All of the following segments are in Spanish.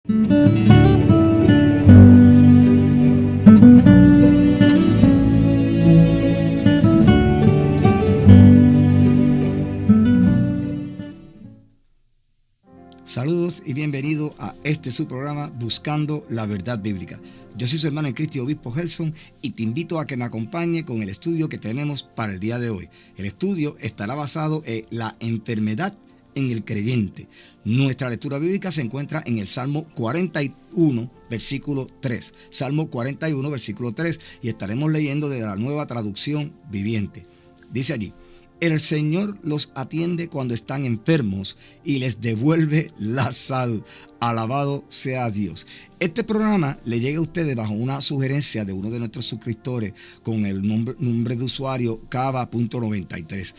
Saludos y bienvenido a este su programa Buscando la Verdad Bíblica. Yo soy su hermano en Cristo, Obispo Gelson, y te invito a que me acompañe con el estudio que tenemos para el día de hoy. El estudio estará basado en la enfermedad en el creyente. Nuestra lectura bíblica se encuentra en el Salmo 41, versículo 3. Salmo 41, versículo 3, y estaremos leyendo de la Nueva Traducción Viviente. Dice allí: el Señor los atiende cuando están enfermos y les devuelve la salud. Alabado sea Dios. Este programa le llega a ustedes bajo una sugerencia de uno de nuestros suscriptores con el nombre de usuario Cava.93.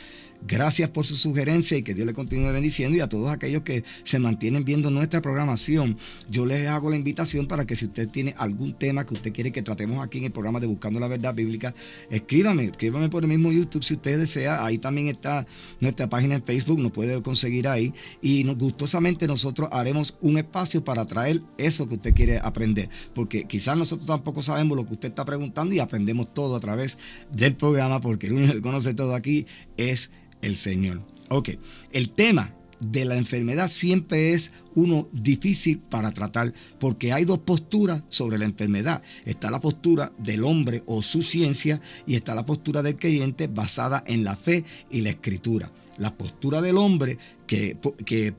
Gracias por su sugerencia y que Dios le continúe bendiciendo, y a todos aquellos que se mantienen viendo nuestra programación, yo les hago la invitación para que si usted tiene algún tema que usted quiere que tratemos aquí en el programa de Buscando la Verdad Bíblica, escríbame por el mismo YouTube si usted desea. Ahí también está nuestra página en Facebook, nos puede conseguir ahí, y gustosamente nosotros haremos un espacio para traer eso que usted quiere aprender, porque quizás nosotros tampoco sabemos lo que usted está preguntando, y aprendemos todo a través del programa, porque el único que conoce todo aquí es el Señor. Ok, el tema de la enfermedad siempre es uno difícil para tratar, porque hay dos posturas sobre la enfermedad. Está la postura del hombre o su ciencia, y está la postura del creyente basada en la fe y la escritura. La postura del hombre, que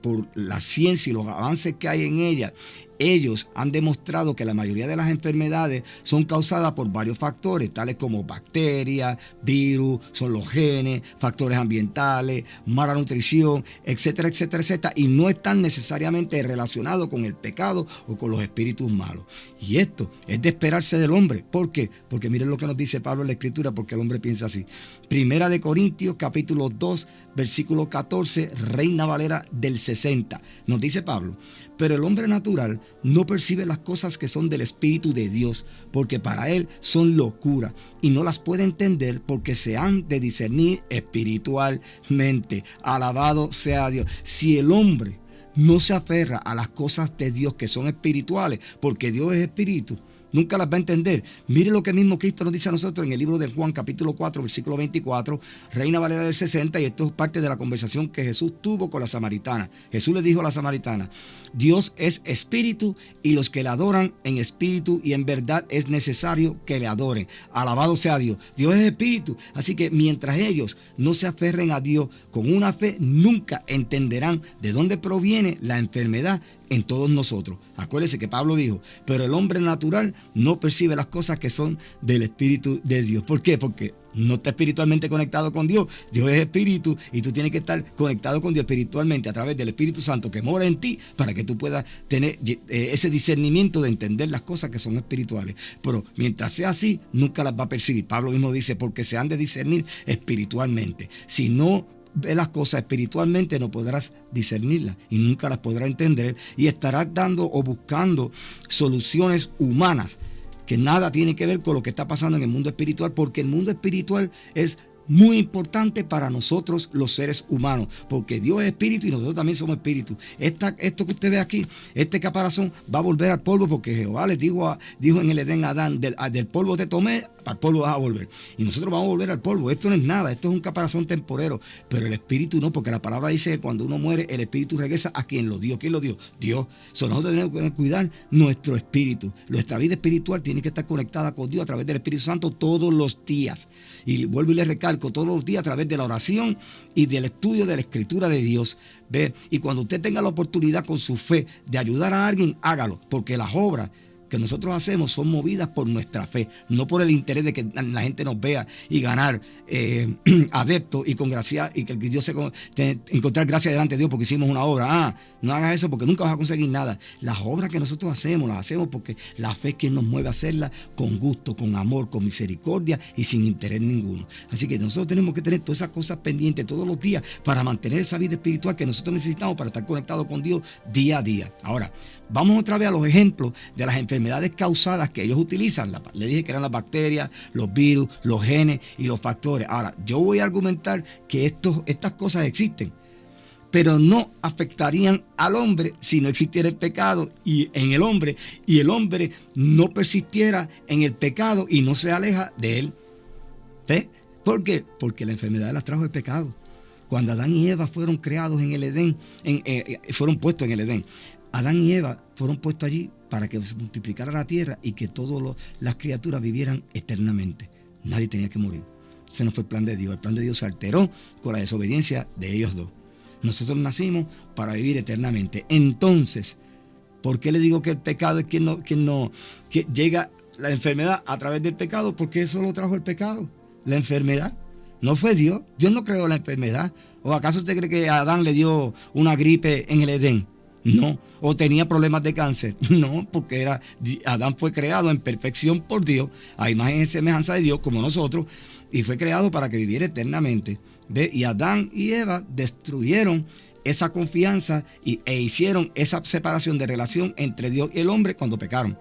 por la ciencia y los avances que hay en ella, ellos han demostrado que la mayoría de las enfermedades son causadas por varios factores, tales como bacterias, virus, son los genes, factores ambientales, mala nutrición, etcétera, etcétera, etcétera, y no están necesariamente relacionados con el pecado o con los espíritus malos. Y esto es de esperarse del hombre. ¿Por qué? Porque miren lo que nos dice Pablo en la Escritura, porque el hombre piensa así. Primera de Corintios, capítulo 2, versículo 14, Reina Valera del 60. Nos dice Pablo: pero el hombre natural no percibe las cosas que son del Espíritu de Dios, porque para él son locura, y no las puede entender porque se han de discernir espiritualmente. Alabado sea Dios. Si el hombre no se aferra a las cosas de Dios que son espirituales, porque Dios es espíritu, nunca las va a entender. Mire lo que mismo Cristo nos dice a nosotros en el libro de Juan, capítulo 4, versículo 24, Reina Valera del 60, y esto es parte de la conversación que Jesús tuvo con la samaritana. Jesús le dijo a la samaritana: Dios es espíritu, y los que le adoran en espíritu y en verdad es necesario que le adoren. Alabado sea Dios. Dios es espíritu, así que mientras ellos no se aferren a Dios con una fe, nunca entenderán de dónde proviene la enfermedad en todos nosotros. Acuérdense que Pablo dijo: pero el hombre natural no percibe las cosas que son del Espíritu de Dios. ¿Por qué? Porque no está espiritualmente conectado con Dios. Dios es espíritu, y tú tienes que estar conectado con Dios espiritualmente a través del Espíritu Santo que mora en ti, para que tú puedas tener ese discernimiento de entender las cosas que son espirituales. Pero mientras sea así, nunca las va a percibir. Pablo mismo dice: porque se han de discernir espiritualmente. Si no ve las cosas espiritualmente, no podrás discernirlas y nunca las podrás entender, y estarás dando o buscando soluciones humanas que nada tiene que ver con lo que está pasando en el mundo espiritual, porque el mundo espiritual es muy importante para nosotros los seres humanos, porque Dios es espíritu y nosotros también somos espíritu. Esto que usted ve aquí, este caparazón va a volver al polvo, porque Jehová les dijo en el Edén a Adán: del polvo te tomé, al polvo vas a volver. Y nosotros vamos a volver al polvo. Esto no es nada, esto es un caparazón temporero, pero el espíritu no, porque la palabra dice que cuando uno muere, el espíritu regresa a quien lo dio. ¿Quién lo dio? Dios. Nosotros tenemos que cuidar nuestro espíritu. Nuestra vida espiritual tiene que estar conectada con Dios a través del Espíritu Santo todos los días. Y vuelvo y le recalco: todos los días a través de la oración y del estudio de la Escritura de Dios. ¿Ve? Y cuando usted tenga la oportunidad con su fe de ayudar a alguien, hágalo, porque las obras que nosotros hacemos son movidas por nuestra fe, no por el interés de que la gente nos vea y ganar adeptos y con gracia, y que Dios encontrar gracia delante de Dios porque hicimos una obra. No hagas eso, porque nunca vas a conseguir nada. Las obras que nosotros hacemos, las hacemos porque la fe es quien nos mueve a hacerlas con gusto, con amor, con misericordia y sin interés ninguno. Así que nosotros tenemos que tener todas esas cosas pendientes todos los días para mantener esa vida espiritual que nosotros necesitamos para estar conectados con Dios día a día. Ahora, vamos otra vez a los ejemplos de las enfermedades causadas que ellos utilizan. Le dije que eran las bacterias, los virus, los genes y los factores. Ahora, yo voy a argumentar que estas cosas existen, pero no afectarían al hombre si no existiera el pecado en el hombre, y el hombre no persistiera en el pecado y no se aleja de él. ¿Ves? ¿Por qué? Porque la enfermedad las trajo el pecado. Cuando Adán y Eva fueron creados en el Edén, fueron puestos en el Edén, Adán y Eva fueron puestos allí para que se multiplicara la tierra y que todas las criaturas vivieran eternamente. Nadie tenía que morir. Ese no fue el plan de Dios. El plan de Dios se alteró con la desobediencia de ellos dos. Nosotros nacimos para vivir eternamente. Entonces, ¿por qué le digo que el pecado es que llega la enfermedad a través del pecado? Porque eso lo trajo el pecado, la enfermedad. No fue Dios. Dios no creó la enfermedad. ¿O acaso usted cree que a Adán le dio una gripe en el Edén? No. ¿O tenía problemas de cáncer? No, porque Adán fue creado en perfección por Dios, a imagen y semejanza de Dios, como nosotros, y fue creado para que viviera eternamente. ¿Ve? Y Adán y Eva destruyeron esa confianza e hicieron esa separación de relación entre Dios y el hombre cuando pecaron.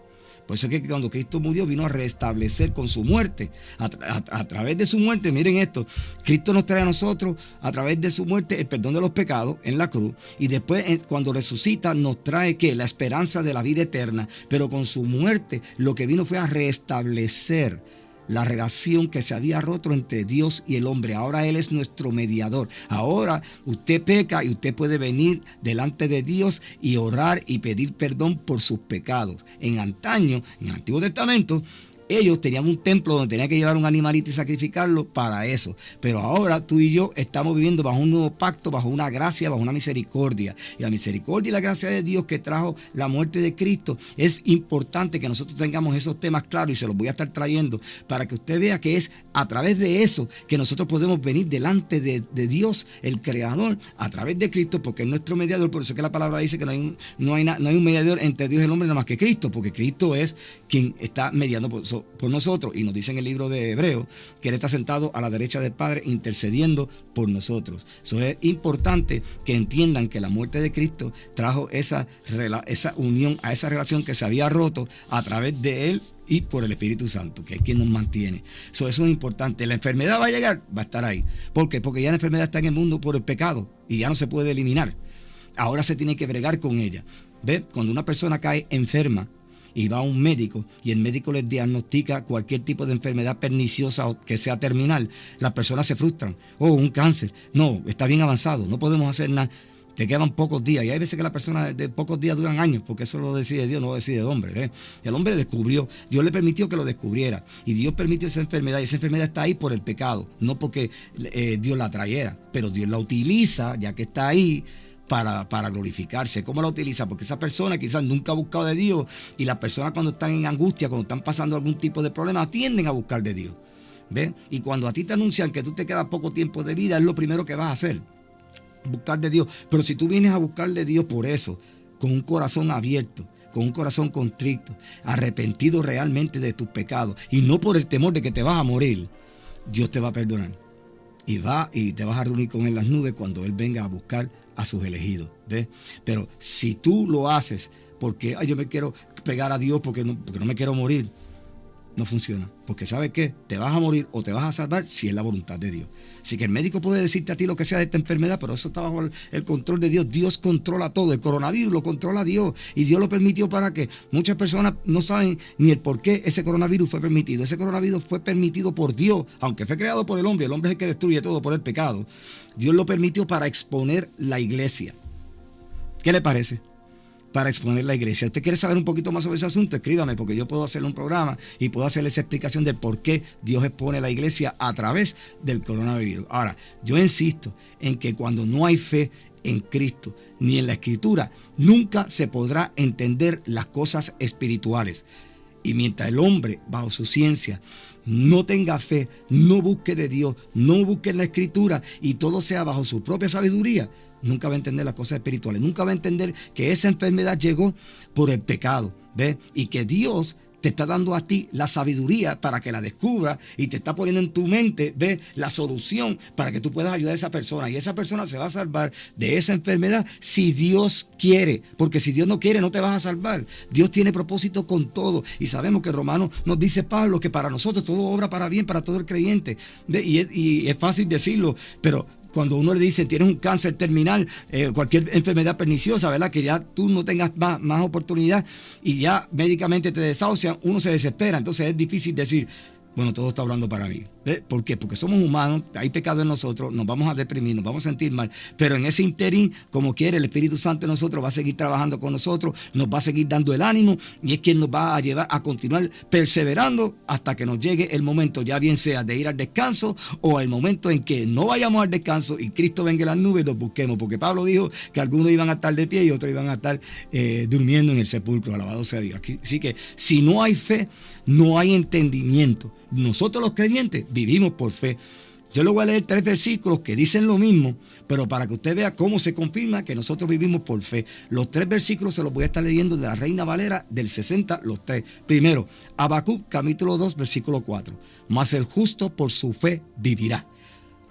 Por eso es que cuando Cristo murió vino a restablecer con su muerte, a través de su muerte. Miren esto, Cristo nos trae a nosotros a través de su muerte el perdón de los pecados en la cruz, y después cuando resucita nos trae ¿qué? La esperanza de la vida eterna. Pero con su muerte lo que vino fue a restablecer la relación que se había roto entre Dios y el hombre. Ahora Él es nuestro mediador. Ahora usted peca y usted puede venir delante de Dios y orar y pedir perdón por sus pecados. En antaño, en el Antiguo Testamento, ellos tenían un templo donde tenían que llevar un animalito y sacrificarlo para eso. Pero ahora tú y yo estamos viviendo bajo un nuevo pacto, bajo una gracia, bajo una misericordia. Y la misericordia y la gracia de Dios que trajo la muerte de Cristo, es importante que nosotros tengamos esos temas claros, y se los voy a estar trayendo para que usted vea que es a través de eso que nosotros podemos venir delante de Dios, el Creador, a través de Cristo, porque es nuestro mediador. Por eso es que la palabra dice que no hay un mediador entre Dios y el hombre nada más que Cristo, porque Cristo es quien está mediando por nosotros, y nos dice en el libro de Hebreos que Él está sentado a la derecha del Padre intercediendo por nosotros. Eso es importante que entiendan que la muerte de Cristo trajo esa unión, a esa relación que se había roto a través de Él y por el Espíritu Santo, que es quien nos mantiene. Eso es importante. La enfermedad va a llegar, va a estar ahí. ¿Por qué? Porque ya la enfermedad está en el mundo por el pecado y ya no se puede eliminar. Ahora se tiene que bregar con ella. ¿Ve? Cuando una persona cae enferma y va a un médico y el médico les diagnostica cualquier tipo de enfermedad perniciosa o que sea terminal, las personas se frustran. Oh, un cáncer. No, está bien avanzado, no podemos hacer nada. Te quedan pocos días. Y hay veces que las personas de pocos días duran años, porque eso lo decide Dios, no lo decide el hombre. ¿Eh? El hombre descubrió, Dios le permitió que lo descubriera. Y Dios permitió esa enfermedad. Y esa enfermedad está ahí por el pecado, no porque Dios la trayera. Pero Dios la utiliza, ya que está ahí, para glorificarse. ¿Cómo la utiliza? Porque esa persona quizás nunca ha buscado de Dios, y las personas cuando están en angustia, cuando están pasando algún tipo de problema, tienden a buscar de Dios. ¿Ves? Y cuando a ti te anuncian que tú te quedas poco tiempo de vida, es lo primero que vas a hacer, buscar de Dios. Pero si tú vienes a buscar de Dios por eso, con un corazón abierto, con un corazón contrito, arrepentido realmente de tus pecados, y no por el temor de que te vas a morir, Dios te va a perdonar. Y te vas a reunir con Él en las nubes cuando Él venga a buscar a sus elegidos. ¿Ves? Pero si tú lo haces porque yo me quiero pegar a Dios porque no me quiero morir, no funciona. Porque ¿sabes qué? Te vas a morir o te vas a salvar si es la voluntad de Dios. Así que el médico puede decirte a ti lo que sea de esta enfermedad, pero eso está bajo el control de Dios. Dios controla todo. El coronavirus lo controla Dios, y Dios lo permitió para que muchas personas no saben ni el por qué ese coronavirus fue permitido. Ese coronavirus fue permitido por Dios, aunque fue creado por el hombre. El hombre es el que destruye todo por el pecado. Dios lo permitió para exponer la iglesia. ¿Qué le parece? Para exponer la iglesia. ¿Usted quiere saber un poquito más sobre ese asunto? Escríbame, porque yo puedo hacerle un programa y puedo hacerle esa explicación de por qué Dios expone la iglesia a través del coronavirus. Ahora, yo insisto en que cuando no hay fe en Cristo ni en la Escritura, nunca se podrá entender las cosas espirituales. Y mientras el hombre, bajo su ciencia, no tenga fe, no busque de Dios, no busque en la Escritura, y todo sea bajo su propia sabiduría, nunca va a entender las cosas espirituales. Nunca va a entender que esa enfermedad llegó por el pecado, ¿ves? Y que Dios te está dando a ti la sabiduría para que la descubras, y te está poniendo en tu mente, ¿ves?, la solución para que tú puedas ayudar a esa persona. Y esa persona se va a salvar de esa enfermedad si Dios quiere. Porque si Dios no quiere, no te vas a salvar. Dios tiene propósito con todo. Y sabemos que Romanos nos dice Pablo que para nosotros todo obra para bien, para todo el creyente. Y es fácil decirlo, pero cuando uno le dice tienes un cáncer terminal, cualquier enfermedad perniciosa, ¿verdad? Que ya tú no tengas más oportunidad y ya médicamente te desahucian, uno se desespera. Entonces es difícil decir, bueno, todo está hablando para mí. ¿Ves? ¿Por qué? Porque somos humanos, hay pecado en nosotros, nos vamos a deprimir, nos vamos a sentir mal, pero en ese interín, como quiere, el Espíritu Santo en nosotros va a seguir trabajando con nosotros, nos va a seguir dando el ánimo y es quien nos va a llevar a continuar perseverando hasta que nos llegue el momento, ya bien sea de ir al descanso o el momento en que no vayamos al descanso y Cristo venga en las nubes y nos busquemos, porque Pablo dijo que algunos iban a estar de pie y otros iban a estar durmiendo en el sepulcro, alabado sea Dios. Así que si no hay fe, no hay entendimiento. Nosotros los creyentes vivimos por fe. Yo le voy a leer 3 versículos que dicen lo mismo, pero para que usted vea cómo se confirma que nosotros vivimos por fe. Los 3 versículos se los voy a estar leyendo de la Reina Valera del 60, los 3. Primero, Habacuc capítulo 2, versículo 4. Mas el justo por su fe vivirá.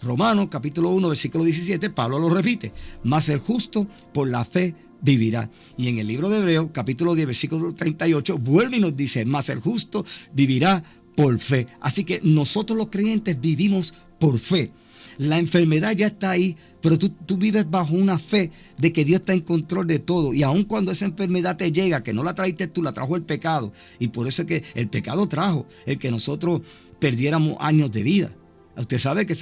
Romanos capítulo 1, versículo 17, Pablo lo repite. Mas el justo por la fe vivirá. Y en el libro de Hebreos, capítulo 10, versículo 38, vuelve y nos dice, mas el justo vivirá por fe. Así que nosotros los creyentes vivimos por fe. La enfermedad ya está ahí, pero tú vives bajo una fe de que Dios está en control de todo. Y aun cuando esa enfermedad te llega, que no la traíste tú, la trajo el pecado. Y por eso es que el pecado trajo el que nosotros perdiéramos años de vida. Usted sabe que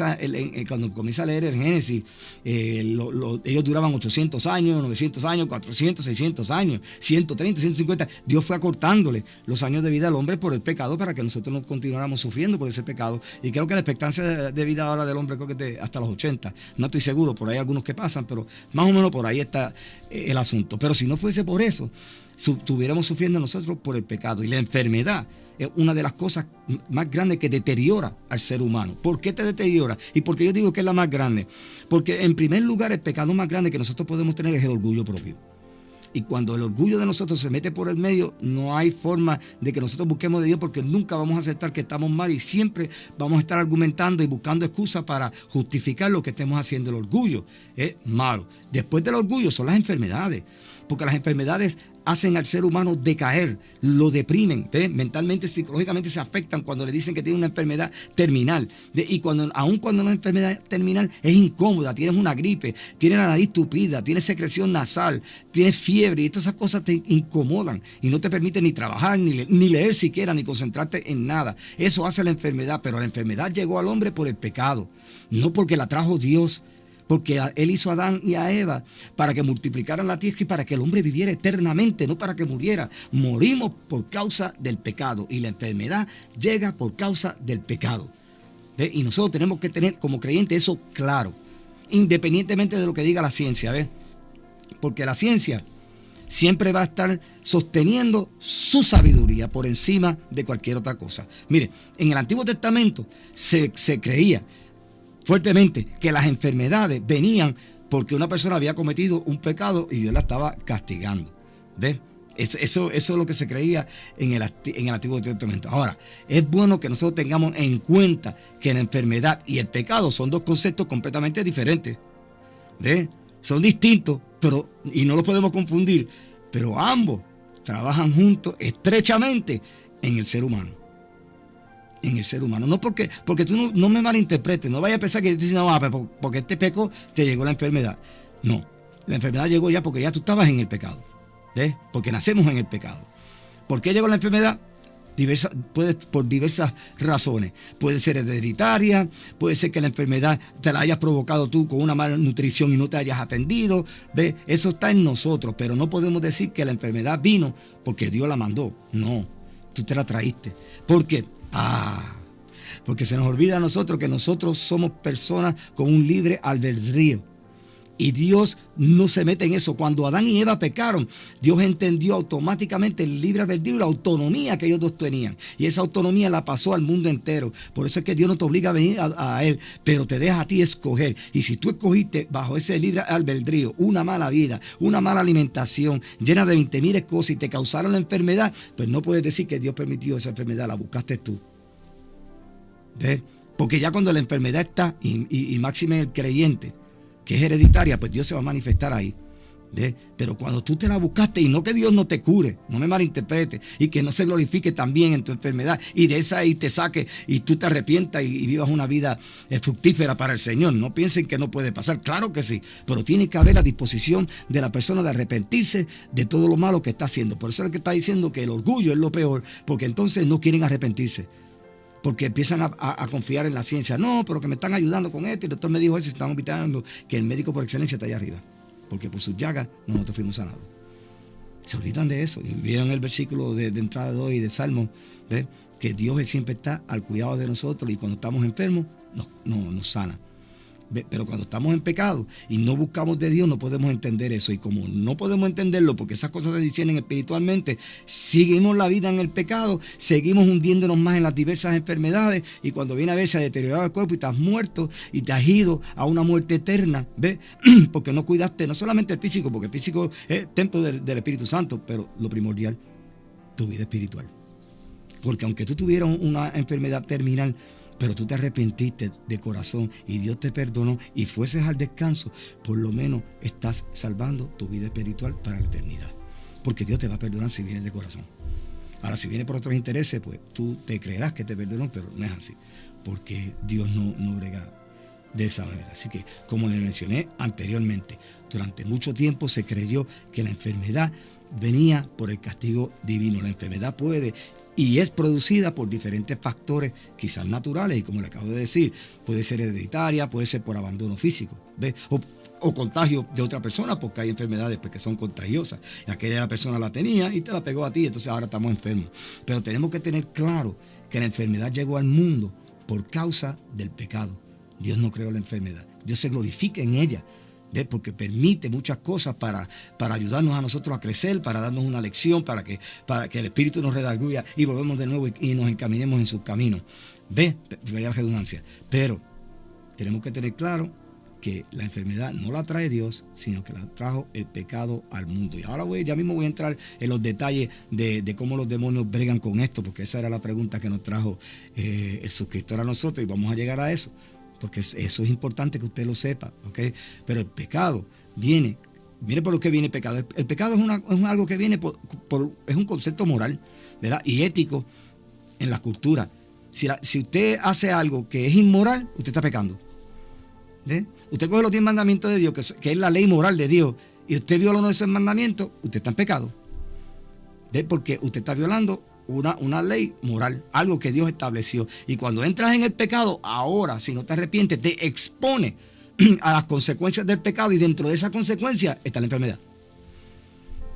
cuando comienza a leer el Génesis, ellos duraban 800 años, 900 años, 400, 600 años, 130, 150. Dios fue acortándole los años de vida al hombre por el pecado para que nosotros no continuáramos sufriendo por ese pecado. Y creo que la expectancia de vida ahora del hombre creo que es de hasta los 80. No estoy seguro, por ahí hay algunos que pasan, pero más o menos por ahí está el asunto. Pero si no fuese por eso, estuviéramos sufriendo nosotros por el pecado. Y la enfermedad es una de las cosas más grandes que deteriora al ser humano. ¿Por qué te deteriora? ¿Y por qué yo digo que es la más grande? Porque en primer lugar el pecado más grande que nosotros podemos tener es el orgullo propio. Y cuando el orgullo de nosotros se mete por el medio, no hay forma de que nosotros busquemos de Dios, porque nunca vamos a aceptar que estamos mal y siempre vamos a estar argumentando y buscando excusas para justificar lo que estemos haciendo. El orgullo es malo. Después del orgullo son las enfermedades, porque las enfermedades hacen al ser humano decaer, lo deprimen, ¿ves? Mentalmente, psicológicamente se afectan cuando le dicen que tiene una enfermedad terminal. Y aun cuando una enfermedad terminal es incómoda, tienes una gripe, tienes la nariz tupida, tienes secreción nasal, tienes fiebre, y todas esas cosas te incomodan y no te permiten ni trabajar, ni leer siquiera, ni concentrarte en nada. Eso hace la enfermedad, pero la enfermedad llegó al hombre por el pecado, no porque la trajo Dios. Porque Él hizo a Adán y a Eva para que multiplicaran la tierra y para que el hombre viviera eternamente, no para que muriera. Morimos por causa del pecado y la enfermedad llega por causa del pecado. ¿Ves? Y nosotros tenemos que tener como creyentes eso claro, independientemente de lo que diga la ciencia. ¿Ves? Porque la ciencia siempre va a estar sosteniendo su sabiduría por encima de cualquier otra cosa. Mire, en el Antiguo Testamento se creía fuertemente que las enfermedades venían porque una persona había cometido un pecado y Dios la estaba castigando. ¿Ves? Eso es lo que se creía en el Antiguo Testamento. Ahora, es bueno que nosotros tengamos en cuenta que la enfermedad y el pecado son dos conceptos completamente diferentes. ¿Ves? Son distintos, y no los podemos confundir, pero ambos trabajan juntos estrechamente en el ser humano. En el ser humano. No porque tú no me malinterpretes, no vayas a pensar que yo te digo, no, porque este pecado te llegó la enfermedad. No, la enfermedad llegó ya porque ya tú estabas en el pecado. ¿Ves? Porque nacemos en el pecado. ¿Por qué llegó la enfermedad? Por diversas razones. Puede ser hereditaria, puede ser que la enfermedad te la hayas provocado tú con una mala nutrición y no te hayas atendido. ¿Ves? Eso está en nosotros, pero no podemos decir que la enfermedad vino porque Dios la mandó. No, tú te la traíste. ¿Por qué? Porque se nos olvida a nosotros que nosotros somos personas con un libre albedrío. Y Dios no se mete en eso. Cuando Adán y Eva pecaron, Dios entendió automáticamente el libre albedrío y la autonomía que ellos dos tenían. Y esa autonomía la pasó al mundo entero. Por eso es que Dios no te obliga a venir a Él, pero te deja a ti escoger. Y si tú escogiste bajo ese libre albedrío una mala vida, una mala alimentación, llena de 20,000 cosas y te causaron la enfermedad, pues no puedes decir que Dios permitió esa enfermedad, la buscaste tú. ¿Ves? Porque ya cuando la enfermedad está, y máxime el creyente, que es hereditaria, pues Dios se va a manifestar ahí. Pero cuando tú te la buscaste, y no que Dios no te cure, no me malinterprete, y que no se glorifique también en tu enfermedad, y de esa ahí te saque, y tú te arrepientas y vivas una vida fructífera para el Señor. No piensen que no puede pasar, claro que sí, pero tiene que haber la disposición de la persona de arrepentirse de todo lo malo que está haciendo. Por eso es que está diciendo que el orgullo es lo peor, porque entonces no quieren arrepentirse. Porque empiezan a confiar en la ciencia. No, pero que me están ayudando con esto, y el doctor me dijo eso, y están olvidando que el médico por excelencia está allá arriba. Porque por sus llagas nosotros fuimos sanados. Se olvidan de eso. Y vieron el versículo de entrada de hoy de Salmo, que Dios Él siempre está al cuidado de nosotros, y cuando estamos enfermos nos sana. Pero cuando estamos en pecado y no buscamos de Dios, no podemos entender eso. Y como no podemos entenderlo porque esas cosas se disciernen espiritualmente, seguimos la vida en el pecado, seguimos hundiéndonos más en las diversas enfermedades, y cuando viene a ver, se ha deteriorado el cuerpo y te has muerto y te has ido a una muerte eterna, ¿ves? Porque no cuidaste no solamente el físico, porque el físico es templo del Espíritu Santo, pero lo primordial, tu vida espiritual. Porque aunque tú tuvieras una enfermedad terminal, pero tú te arrepentiste de corazón y Dios te perdonó y fueses al descanso, por lo menos estás salvando tu vida espiritual para la eternidad. Porque Dios te va a perdonar si vienes de corazón. Ahora, si viene por otros intereses, pues tú te creerás que te perdonó, pero no es así. Porque Dios no brega de esa manera. Así que, como le mencioné anteriormente, durante mucho tiempo se creyó que la enfermedad venía por el castigo divino. La enfermedad puede y es producida por diferentes factores, quizás naturales, y como le acabo de decir, puede ser hereditaria, puede ser por abandono físico, ¿ves? O contagio de otra persona, porque hay enfermedades que son contagiosas. Aquella persona la tenía y te la pegó a ti, entonces ahora estamos enfermos. Pero tenemos que tener claro que la enfermedad llegó al mundo por causa del pecado. Dios no creó la enfermedad. Dios se glorifica en ella, porque permite muchas cosas para ayudarnos a nosotros a crecer, para darnos una lección, para que el Espíritu nos redarguya y volvemos de nuevo y nos encaminemos en sus caminos. La redundancia. Pero tenemos que tener claro que la enfermedad no la trae Dios, sino que la trajo el pecado al mundo. Y ahora ya mismo voy a entrar en los detalles de cómo los demonios bregan con esto, porque esa era la pregunta que nos trajo el suscriptor a nosotros, y vamos a llegar a eso. Porque eso es importante que usted lo sepa, ¿ok? Pero el pecado viene por lo que viene el pecado. El pecado es algo que viene es un concepto moral, ¿verdad? Y ético en la cultura. Si usted hace algo que es inmoral, usted está pecando. ¿Ve? Usted coge los 10 mandamientos de Dios, que es la ley moral de Dios, y usted viola uno de esos mandamientos, usted está en pecado. ¿Ve? Porque usted está violando una ley moral, algo que Dios estableció. Y cuando entras en el pecado, ahora, si no te arrepientes, te expone a las consecuencias del pecado, y dentro de esa consecuencia está la enfermedad.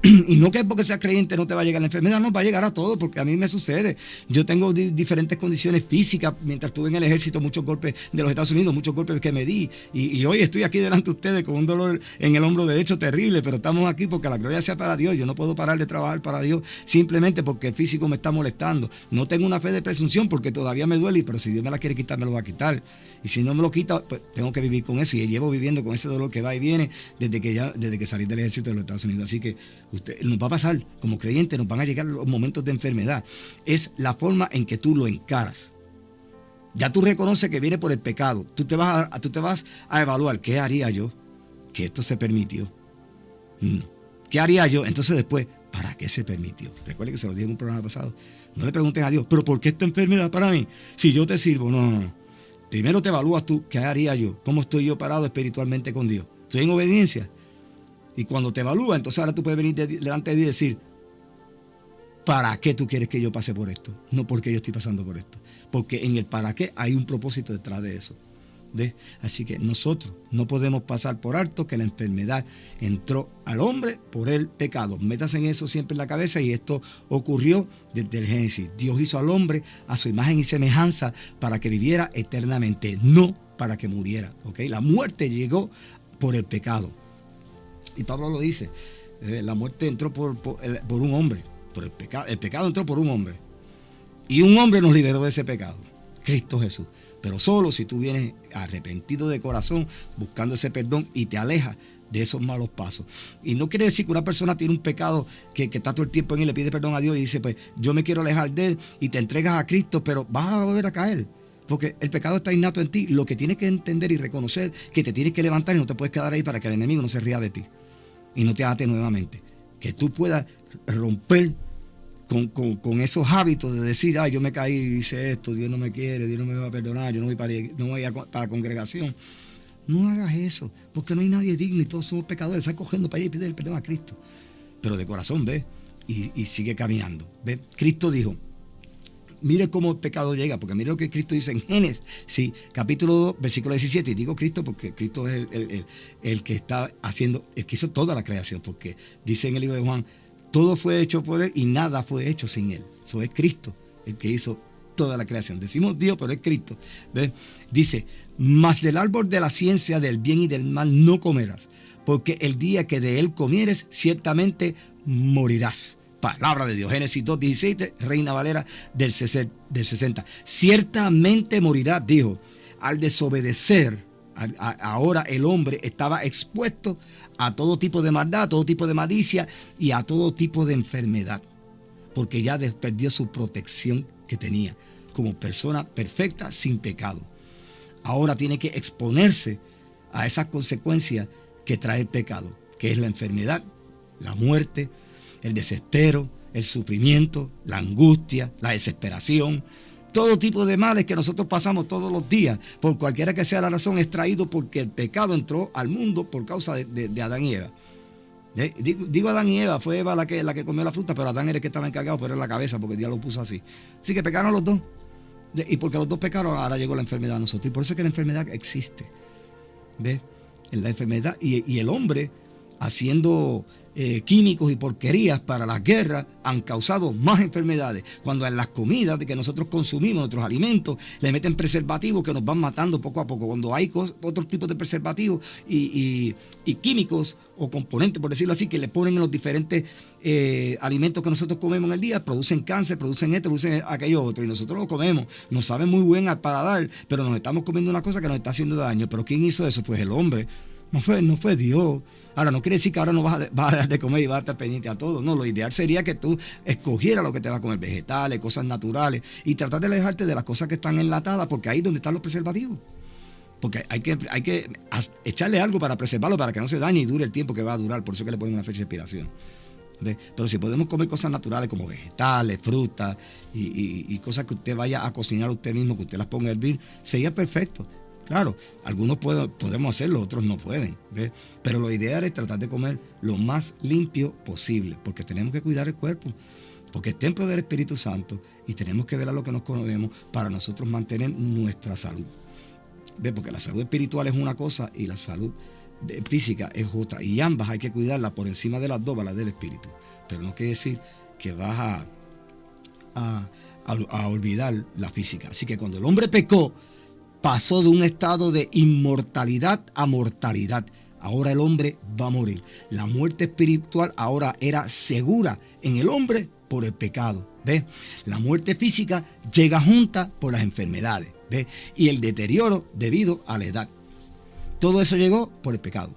Y no que porque seas creyente no te va a llegar la enfermedad, no, va a llegar a todo, porque a mí me sucede. Yo tengo diferentes condiciones físicas. Mientras estuve en el ejército, muchos golpes de los Estados Unidos, muchos golpes que me di, y hoy estoy aquí delante de ustedes con un dolor en el hombro derecho terrible, pero estamos aquí porque la gloria sea para Dios. Yo no puedo parar de trabajar para Dios simplemente porque el físico me está molestando. No tengo una fe de presunción porque todavía me duele, pero si Dios me la quiere quitar, me lo va a quitar. Y si no me lo quita, pues tengo que vivir con eso, y llevo viviendo con ese dolor que va y viene desde que salí del ejército de los Estados Unidos. Así que nos va a pasar, como creyentes, nos van a llegar los momentos de enfermedad. Es la forma en que tú lo encaras. Ya tú reconoces que viene por el pecado. Tú te vas a evaluar, ¿qué haría yo? Que esto se permitió. No. ¿Qué haría yo? Entonces después, ¿para qué se permitió? Recuerde que se lo dije en un programa pasado. No le pregunten a Dios, ¿pero por qué esta enfermedad para mí? Si yo te sirvo, no. Primero te evalúas tú, ¿qué haría yo? ¿Cómo estoy yo parado espiritualmente con Dios? ¿Estoy en obediencia? Y cuando te evalúa, entonces ahora tú puedes venir delante de Dios y decir, ¿para qué tú quieres que yo pase por esto? No porque yo estoy pasando por esto. Porque en el para qué hay un propósito detrás de eso. ¿Ves? Así que nosotros no podemos pasar por alto que la enfermedad entró al hombre por el pecado. Métase en eso siempre en la cabeza, y esto ocurrió desde el Génesis. Dios hizo al hombre a su imagen y semejanza para que viviera eternamente, no para que muriera. ¿Okay? La muerte llegó por el pecado. Y Pablo lo dice, la muerte entró por un hombre, por el pecado entró por un hombre. Y un hombre nos liberó de ese pecado, Cristo Jesús. Pero solo si tú vienes arrepentido de corazón, buscando ese perdón, y te alejas de esos malos pasos. Y no quiere decir que una persona tiene un pecado que está todo el tiempo en él, le pide perdón a Dios y dice, pues yo me quiero alejar de él, y te entregas a Cristo, pero vas a volver a caer. Porque el pecado está innato en ti. Lo que tienes que entender y reconocer, que te tienes que levantar y no te puedes quedar ahí para que el enemigo no se ría de ti. y no te ate nuevamente. Que tú puedas romper con esos hábitos de decir, yo me caí, hice esto, Dios no me quiere, Dios no me va a perdonar, yo no voy para la congregación. No hagas eso, porque no hay nadie digno y todos somos pecadores. Sal cogiendo para allá y pide el perdón a Cristo. Pero de corazón, ve, y sigue caminando. ¿Ve? Cristo dijo, mire cómo el pecado llega, porque mire lo que Cristo dice en Génesis, sí, capítulo 2, versículo 17. Y digo Cristo porque Cristo es el que está haciendo, el que hizo toda la creación, porque dice en el libro de Juan, todo fue hecho por Él y nada fue hecho sin Él. Eso es Cristo el que hizo toda la creación. Decimos Dios, pero es Cristo. ¿Ves? Dice, mas del árbol de la ciencia del bien y del mal no comerás, porque el día que de él comieres, ciertamente morirás. Palabra de Dios. Génesis 2:17, Reina Valera del 60. Ciertamente morirás, dijo. Al desobedecer, ahora el hombre estaba expuesto a todo tipo de maldad, a todo tipo de malicia y a todo tipo de enfermedad, porque ya perdió su protección que tenía como persona perfecta sin pecado. Ahora tiene que exponerse a esas consecuencias que trae el pecado, que es la enfermedad, la muerte, el desespero, el sufrimiento, la angustia, la desesperación, todo tipo de males que nosotros pasamos todos los días, por cualquiera que sea la razón, es traído porque el pecado entró al mundo por causa de Adán y Eva. Digo Adán y Eva, fue Eva la que comió la fruta, pero Adán era el que estaba encargado, pero era la cabeza, porque Dios lo puso así. Así que pecaron los dos. Y porque los dos pecaron, ahora llegó la enfermedad a nosotros. Y por eso es que la enfermedad existe. ¿Ves? La enfermedad y el hombre haciendo químicos y porquerías para las guerras han causado más enfermedades. Cuando en las comidas que nosotros consumimos, nuestros alimentos, le meten preservativos que nos van matando poco a poco. Cuando hay otros tipos de preservativos y químicos o componentes, por decirlo así, que le ponen en los diferentes alimentos que nosotros comemos en el día, producen cáncer, producen esto, producen aquello otro, y nosotros lo comemos. Nos sabe muy bien al paladar, pero nos estamos comiendo una cosa que nos está haciendo daño. ¿Pero quién hizo eso? Pues el hombre. No fue Dios. Ahora, no quiere decir que ahora no vas a dejar de comer y vas a estar pendiente a todo. No, lo ideal sería que tú escogieras lo que te va a comer, vegetales, cosas naturales, y tratar de alejarte de las cosas que están enlatadas, porque ahí es donde están los preservativos. Porque hay que echarle algo para preservarlo, para que no se dañe y dure el tiempo que va a durar. Por eso que le ponen una fecha de expiración. ¿Ve? Pero si podemos comer cosas naturales como vegetales, frutas y cosas que usted vaya a cocinar usted mismo, que usted las ponga a hervir, sería perfecto. Claro, algunos podemos hacerlo, otros no pueden, ¿ves? Pero lo ideal es tratar de comer lo más limpio posible, porque tenemos que cuidar el cuerpo, porque es templo del Espíritu Santo y tenemos que ver a lo que nos comemos para nosotros mantener nuestra salud. ¿Ves? Porque la salud espiritual es una cosa y la salud física es otra, y ambas hay que cuidarlas por encima de las dos, las del espíritu. Pero no quiere decir que vas a olvidar la física. Así que cuando el hombre pecó, pasó de un estado de inmortalidad a mortalidad. Ahora el hombre va a morir. La muerte espiritual ahora era segura en el hombre por el pecado. ¿Ves? La muerte física llega junta por las enfermedades. ¿Ves? Y el deterioro debido a la edad. Todo eso llegó por el pecado.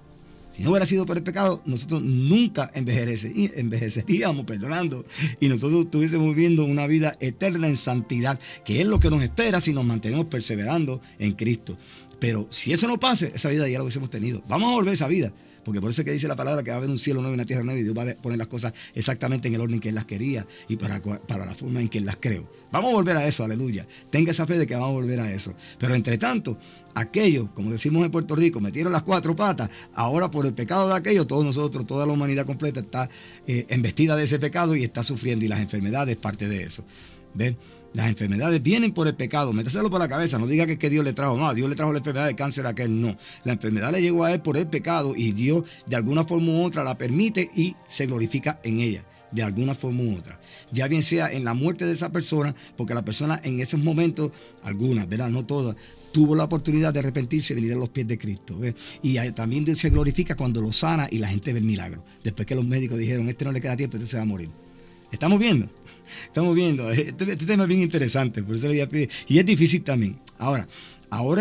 Si no hubiera sido por el pecado, nosotros nunca envejeceríamos, perdonando, y nosotros estuviésemos viviendo una vida eterna en santidad, que es lo que nos espera si nos mantenemos perseverando en Cristo. Pero si eso no pase, esa vida ya la hubiésemos tenido. Vamos a volver a esa vida, porque por eso es que dice la palabra que va a haber un cielo nuevo y una tierra nueva, y Dios va a poner las cosas exactamente en el orden que Él las quería y para la forma en que Él las creó. Vamos a volver a eso, aleluya. Tenga esa fe de que vamos a volver a eso. Pero entre tanto, aquellos, como decimos en Puerto Rico, metieron las cuatro patas. Ahora por el pecado de aquellos, todos nosotros, toda la humanidad completa está embestida de ese pecado y está sufriendo, y las enfermedades parte de eso. ¿Ven? Las enfermedades vienen por el pecado. Métaselo por la cabeza. No diga que Dios le trajo. No, Dios le trajo la enfermedad de cáncer a aquel. No. La enfermedad le llegó a él por el pecado, y Dios de alguna forma u otra la permite y se glorifica en ella. De alguna forma u otra. Ya bien sea en la muerte de esa persona, porque la persona en esos momentos, algunas, ¿verdad? No todas, tuvo la oportunidad de arrepentirse y venir a los pies de Cristo. ¿Ves? Y también Dios se glorifica cuando lo sana y la gente ve el milagro. Después que los médicos dijeron, no le queda tiempo, se va a morir. ¿Estamos viendo? Estamos viendo. Este tema es bien interesante, por eso y es difícil también. Ahora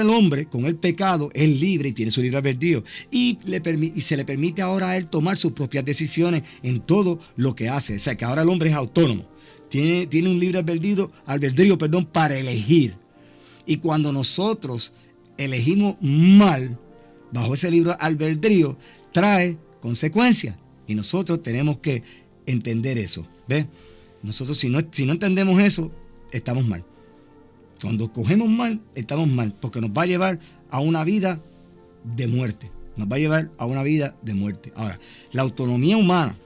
el hombre con el pecado es libre y tiene su libre albedrío, y se le permite ahora a él tomar sus propias decisiones en todo lo que hace. O sea que ahora el hombre es autónomo, tiene un libre albedrío, para elegir. Y cuando nosotros elegimos mal, bajo ese libre albedrío, trae consecuencias. Y nosotros tenemos que entender eso. ¿Ves? Nosotros si no entendemos eso, estamos mal. Cuando cogemos mal, estamos mal, porque nos va a llevar a una vida de muerte. Nos va a llevar a una vida de muerte. Ahora, la autonomía humana,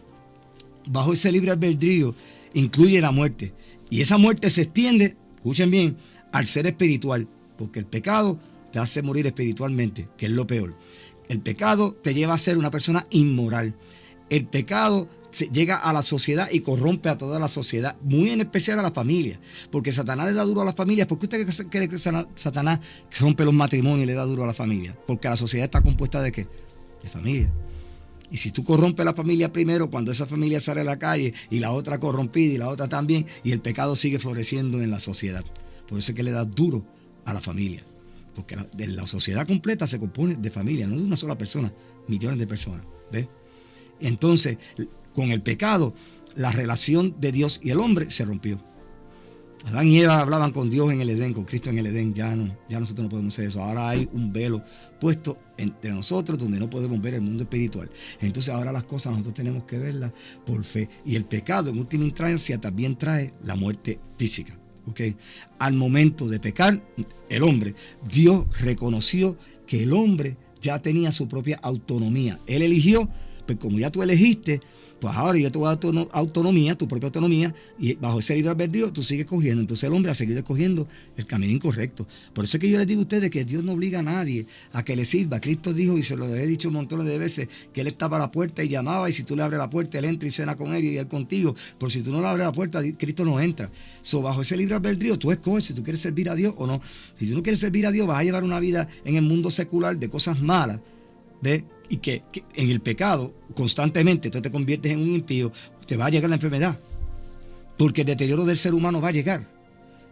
bajo ese libre albedrío, incluye la muerte. Y esa muerte se extiende, escuchen bien, al ser espiritual, porque el pecado te hace morir espiritualmente, que es lo peor. El pecado te lleva a ser una persona inmoral. El pecado llega a la sociedad y corrompe a toda la sociedad, muy en especial a la familia, porque Satanás le da duro a las familias. ¿Por qué usted cree que Satanás rompe los matrimonios y le da duro a la familia? Porque la sociedad está compuesta ¿de qué? De familia. Y si tú corrompes la familia primero, cuando esa familia sale a la calle y la otra corrompida y la otra también, y el pecado sigue floreciendo en la sociedad. Por eso es que le da duro a la familia, porque la sociedad completa se compone de familia, no de una sola persona, millones de personas. ¿Ves? Entonces, con el pecado, la relación de Dios y el hombre se rompió. Adán y Eva hablaban con Dios en el Edén, con Cristo en el Edén. Ya nosotros no podemos hacer eso. Ahora hay un velo puesto entre nosotros donde no podemos ver el mundo espiritual. Entonces ahora las cosas nosotros tenemos que verlas por fe. Y el pecado en última instancia también trae la muerte física. ¿Okay? Al momento de pecar, el hombre, Dios reconoció que el hombre ya tenía su propia autonomía. Él eligió, pues como ya tú elegiste, pues ahora yo te voy a dar autonomía, tu propia autonomía, y bajo ese libre albedrío tú sigues cogiendo. Entonces el hombre ha seguido escogiendo el camino incorrecto. Por eso es que yo les digo a ustedes que Dios no obliga a nadie a que le sirva. Cristo dijo, y se lo he dicho montones de veces, que Él estaba a la puerta y llamaba, y si tú le abres la puerta, Él entra y cena con Él y Él contigo. Pero si tú no le abres la puerta, Cristo no entra. Bajo ese libre albedrío tú escoges si tú quieres servir a Dios o no. Si tú no quieres servir a Dios, vas a llevar una vida en el mundo secular de cosas malas, ¿ves? Y que en el pecado constantemente tú te conviertes en un impío, te va a llegar la enfermedad, porque el deterioro del ser humano va a llegar.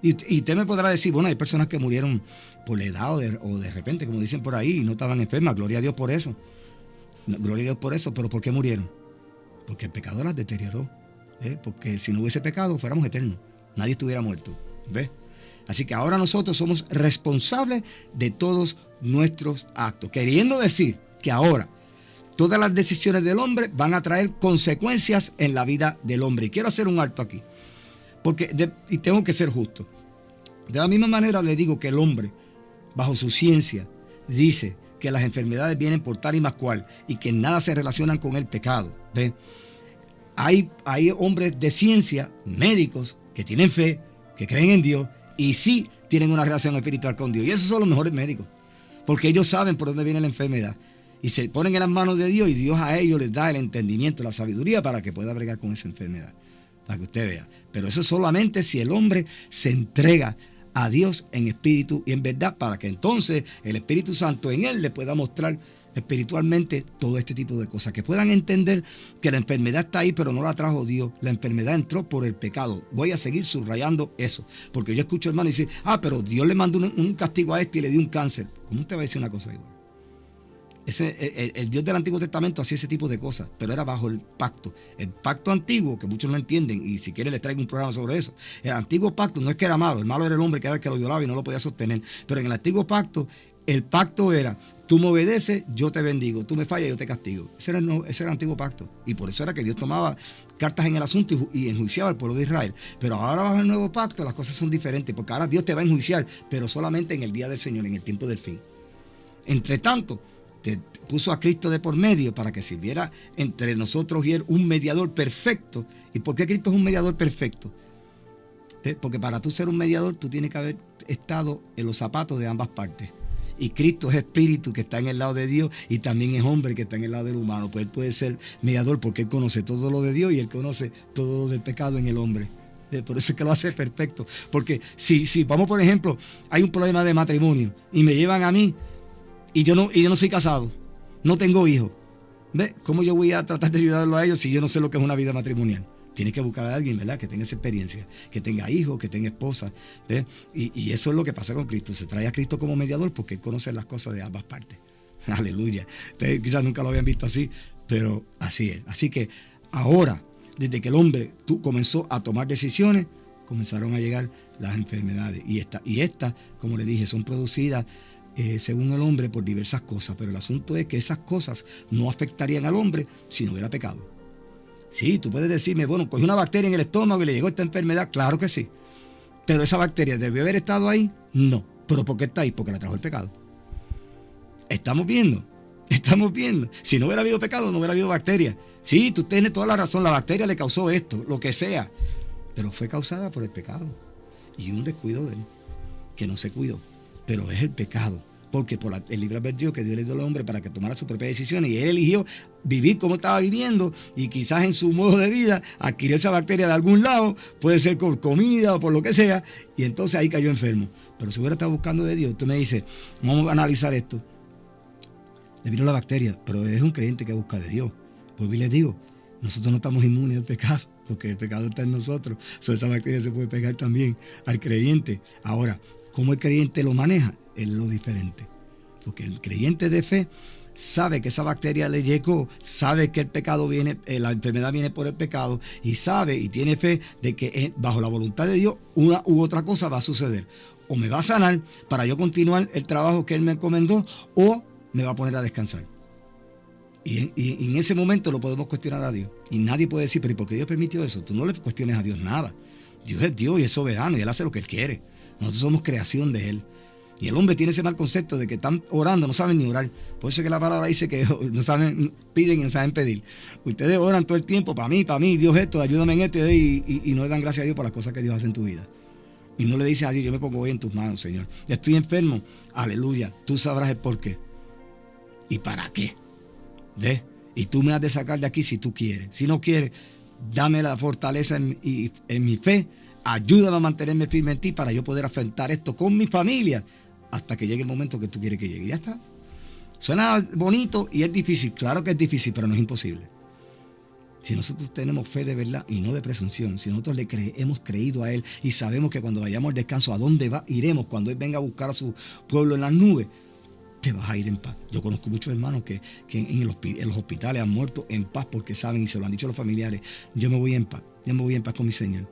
Y usted me podrá decir, bueno, hay personas que murieron por la edad o de repente, como dicen por ahí, y no estaban enfermas. Gloria a Dios por eso. Gloria a Dios por eso. Pero ¿por qué murieron? Porque el pecado las deterioró. Porque si no hubiese pecado, fuéramos eternos. Nadie estuviera muerto. ¿Ves? Así que ahora nosotros somos responsables de todos nuestros actos. Queriendo decir que ahora todas las decisiones del hombre van a traer consecuencias en la vida del hombre. Y quiero hacer un alto aquí, y tengo que ser justo. De la misma manera le digo que el hombre, bajo su ciencia, dice que las enfermedades vienen por tal y más cual, y que nada se relacionan con el pecado. ¿Ve? Hay hombres de ciencia, médicos, que tienen fe, que creen en Dios, y sí tienen una relación espiritual con Dios. Y esos son los mejores médicos, porque ellos saben por dónde viene la enfermedad. Y se ponen en las manos de Dios, y Dios a ellos les da el entendimiento, la sabiduría para que pueda bregar con esa enfermedad. Para que usted vea. Pero eso solamente si el hombre se entrega a Dios en espíritu y en verdad, para que entonces el Espíritu Santo en él le pueda mostrar espiritualmente todo este tipo de cosas. Que puedan entender que la enfermedad está ahí, pero no la trajo Dios. La enfermedad entró por el pecado. Voy a seguir subrayando eso. Porque yo escucho hermanos decir, pero Dios le mandó un castigo a este y le dio un cáncer. ¿Cómo usted va a decir una cosa igual? El Dios del Antiguo Testamento hacía ese tipo de cosas, pero era bajo el pacto. El pacto antiguo, que muchos no entienden, y si quieren les traigo un programa sobre eso. El antiguo pacto no es que era malo, el malo era el hombre que era el que lo violaba y no lo podía sostener. Pero en el antiguo pacto, el pacto era, tú me obedeces, yo te bendigo, tú me fallas, yo te castigo. Ese era el antiguo pacto. Y por eso era que Dios tomaba cartas en el asunto y enjuiciaba al pueblo de Israel. Pero ahora bajo el nuevo pacto las cosas son diferentes, porque ahora Dios te va a enjuiciar, pero solamente en el día del Señor, en el tiempo del fin. Entre tanto, te puso a Cristo de por medio para que sirviera entre nosotros y él un mediador perfecto. ¿Y por qué Cristo es un mediador perfecto? Porque para tú ser un mediador tú tienes que haber estado en los zapatos de ambas partes. Y Cristo es espíritu que está en el lado de Dios y también es hombre que está en el lado del humano. Pues él puede ser mediador porque él conoce todo lo de Dios y él conoce todo lo del pecado en el hombre. Por eso es que lo hace perfecto. Porque si vamos, por ejemplo, hay un problema de matrimonio y me llevan a mí y yo no soy casado, no tengo hijos. ¿Ves? ¿Cómo yo voy a tratar de ayudarlo a ellos si yo no sé lo que es una vida matrimonial? Tienes que buscar a alguien, ¿verdad?, que tenga esa experiencia, que tenga hijos, que tenga esposa. ¿Ves? Y eso es lo que pasa con Cristo. Se trae a Cristo como mediador porque él conoce las cosas de ambas partes. Aleluya. Ustedes quizás nunca lo habían visto así, pero así es. Así que ahora, desde que el hombre comenzó a tomar decisiones, comenzaron a llegar las enfermedades. Y estas, como le dije, son producidas según el hombre por diversas cosas, pero el asunto es que esas cosas no afectarían al hombre si no hubiera pecado. Sí, tú puedes decirme, bueno, cogí una bacteria en el estómago y le llegó esta enfermedad. Claro que sí. Pero esa bacteria debió haber estado ahí. No. ¿Pero por qué está ahí? Porque la trajo el pecado. Estamos viendo. Si no hubiera habido pecado, no hubiera habido bacteria. Sí, tú tienes toda la razón. La bacteria le causó esto, lo que sea. Pero fue causada por el pecado. Y un descuido de él, que no se cuidó. Pero es el pecado. Porque por el libre albedrío que Dios le dio al hombre para que tomara sus propias decisiones, y él eligió vivir como estaba viviendo, y quizás en su modo de vida adquirió esa bacteria de algún lado, puede ser por comida o por lo que sea, y entonces ahí cayó enfermo. Pero si hubiera estado buscando de Dios, tú me dices, vamos a analizar esto. Le vino la bacteria, pero es un creyente que busca de Dios. Pues bien les digo, nosotros no estamos inmunes al pecado, porque el pecado está en nosotros. Esa bacteria se puede pegar también al creyente. Ahora, ¿cómo el creyente lo maneja? Es lo diferente. Porque el creyente de fe sabe que esa bacteria le llegó, sabe que el pecado viene, la enfermedad viene por el pecado, y sabe y tiene fe de que bajo la voluntad de Dios una u otra cosa va a suceder. O me va a sanar para yo continuar el trabajo que Él me encomendó, o me va a poner a descansar. Y en ese momento lo podemos cuestionar a Dios. Y nadie puede decir, pero ¿y por qué Dios permitió eso? Tú no le cuestiones a Dios nada. Dios es Dios y es soberano y Él hace lo que Él quiere. Nosotros somos creación de Él. Y el hombre tiene ese mal concepto de que están orando, no saben ni orar. Por eso es que la palabra dice que no saben, piden y no saben pedir. Ustedes oran todo el tiempo, para mí, Dios esto, ayúdame en esto, y no le dan gracias a Dios por las cosas que Dios hace en tu vida. Y no le dices a Dios, yo me pongo hoy en tus manos, Señor. Estoy enfermo, aleluya, tú sabrás el por qué. ¿Y para qué? ¿Ves? Y tú me has de sacar de aquí si tú quieres. Si no quieres, dame la fortaleza en mi fe. Ayúdame a mantenerme firme en ti para yo poder afrontar esto con mi familia hasta que llegue el momento que tú quieres que llegue. Ya está. Suena bonito y es difícil. Claro que es difícil, pero no es imposible. Si nosotros tenemos fe de verdad y no de presunción, si nosotros hemos creído a Él y sabemos que cuando vayamos al descanso, ¿a dónde iremos? Cuando Él venga a buscar a su pueblo en las nubes, te vas a ir en paz. Yo conozco muchos hermanos que en los hospitales han muerto en paz porque saben y se lo han dicho los familiares. Yo me voy en paz. Yo me voy en paz con mi Señor.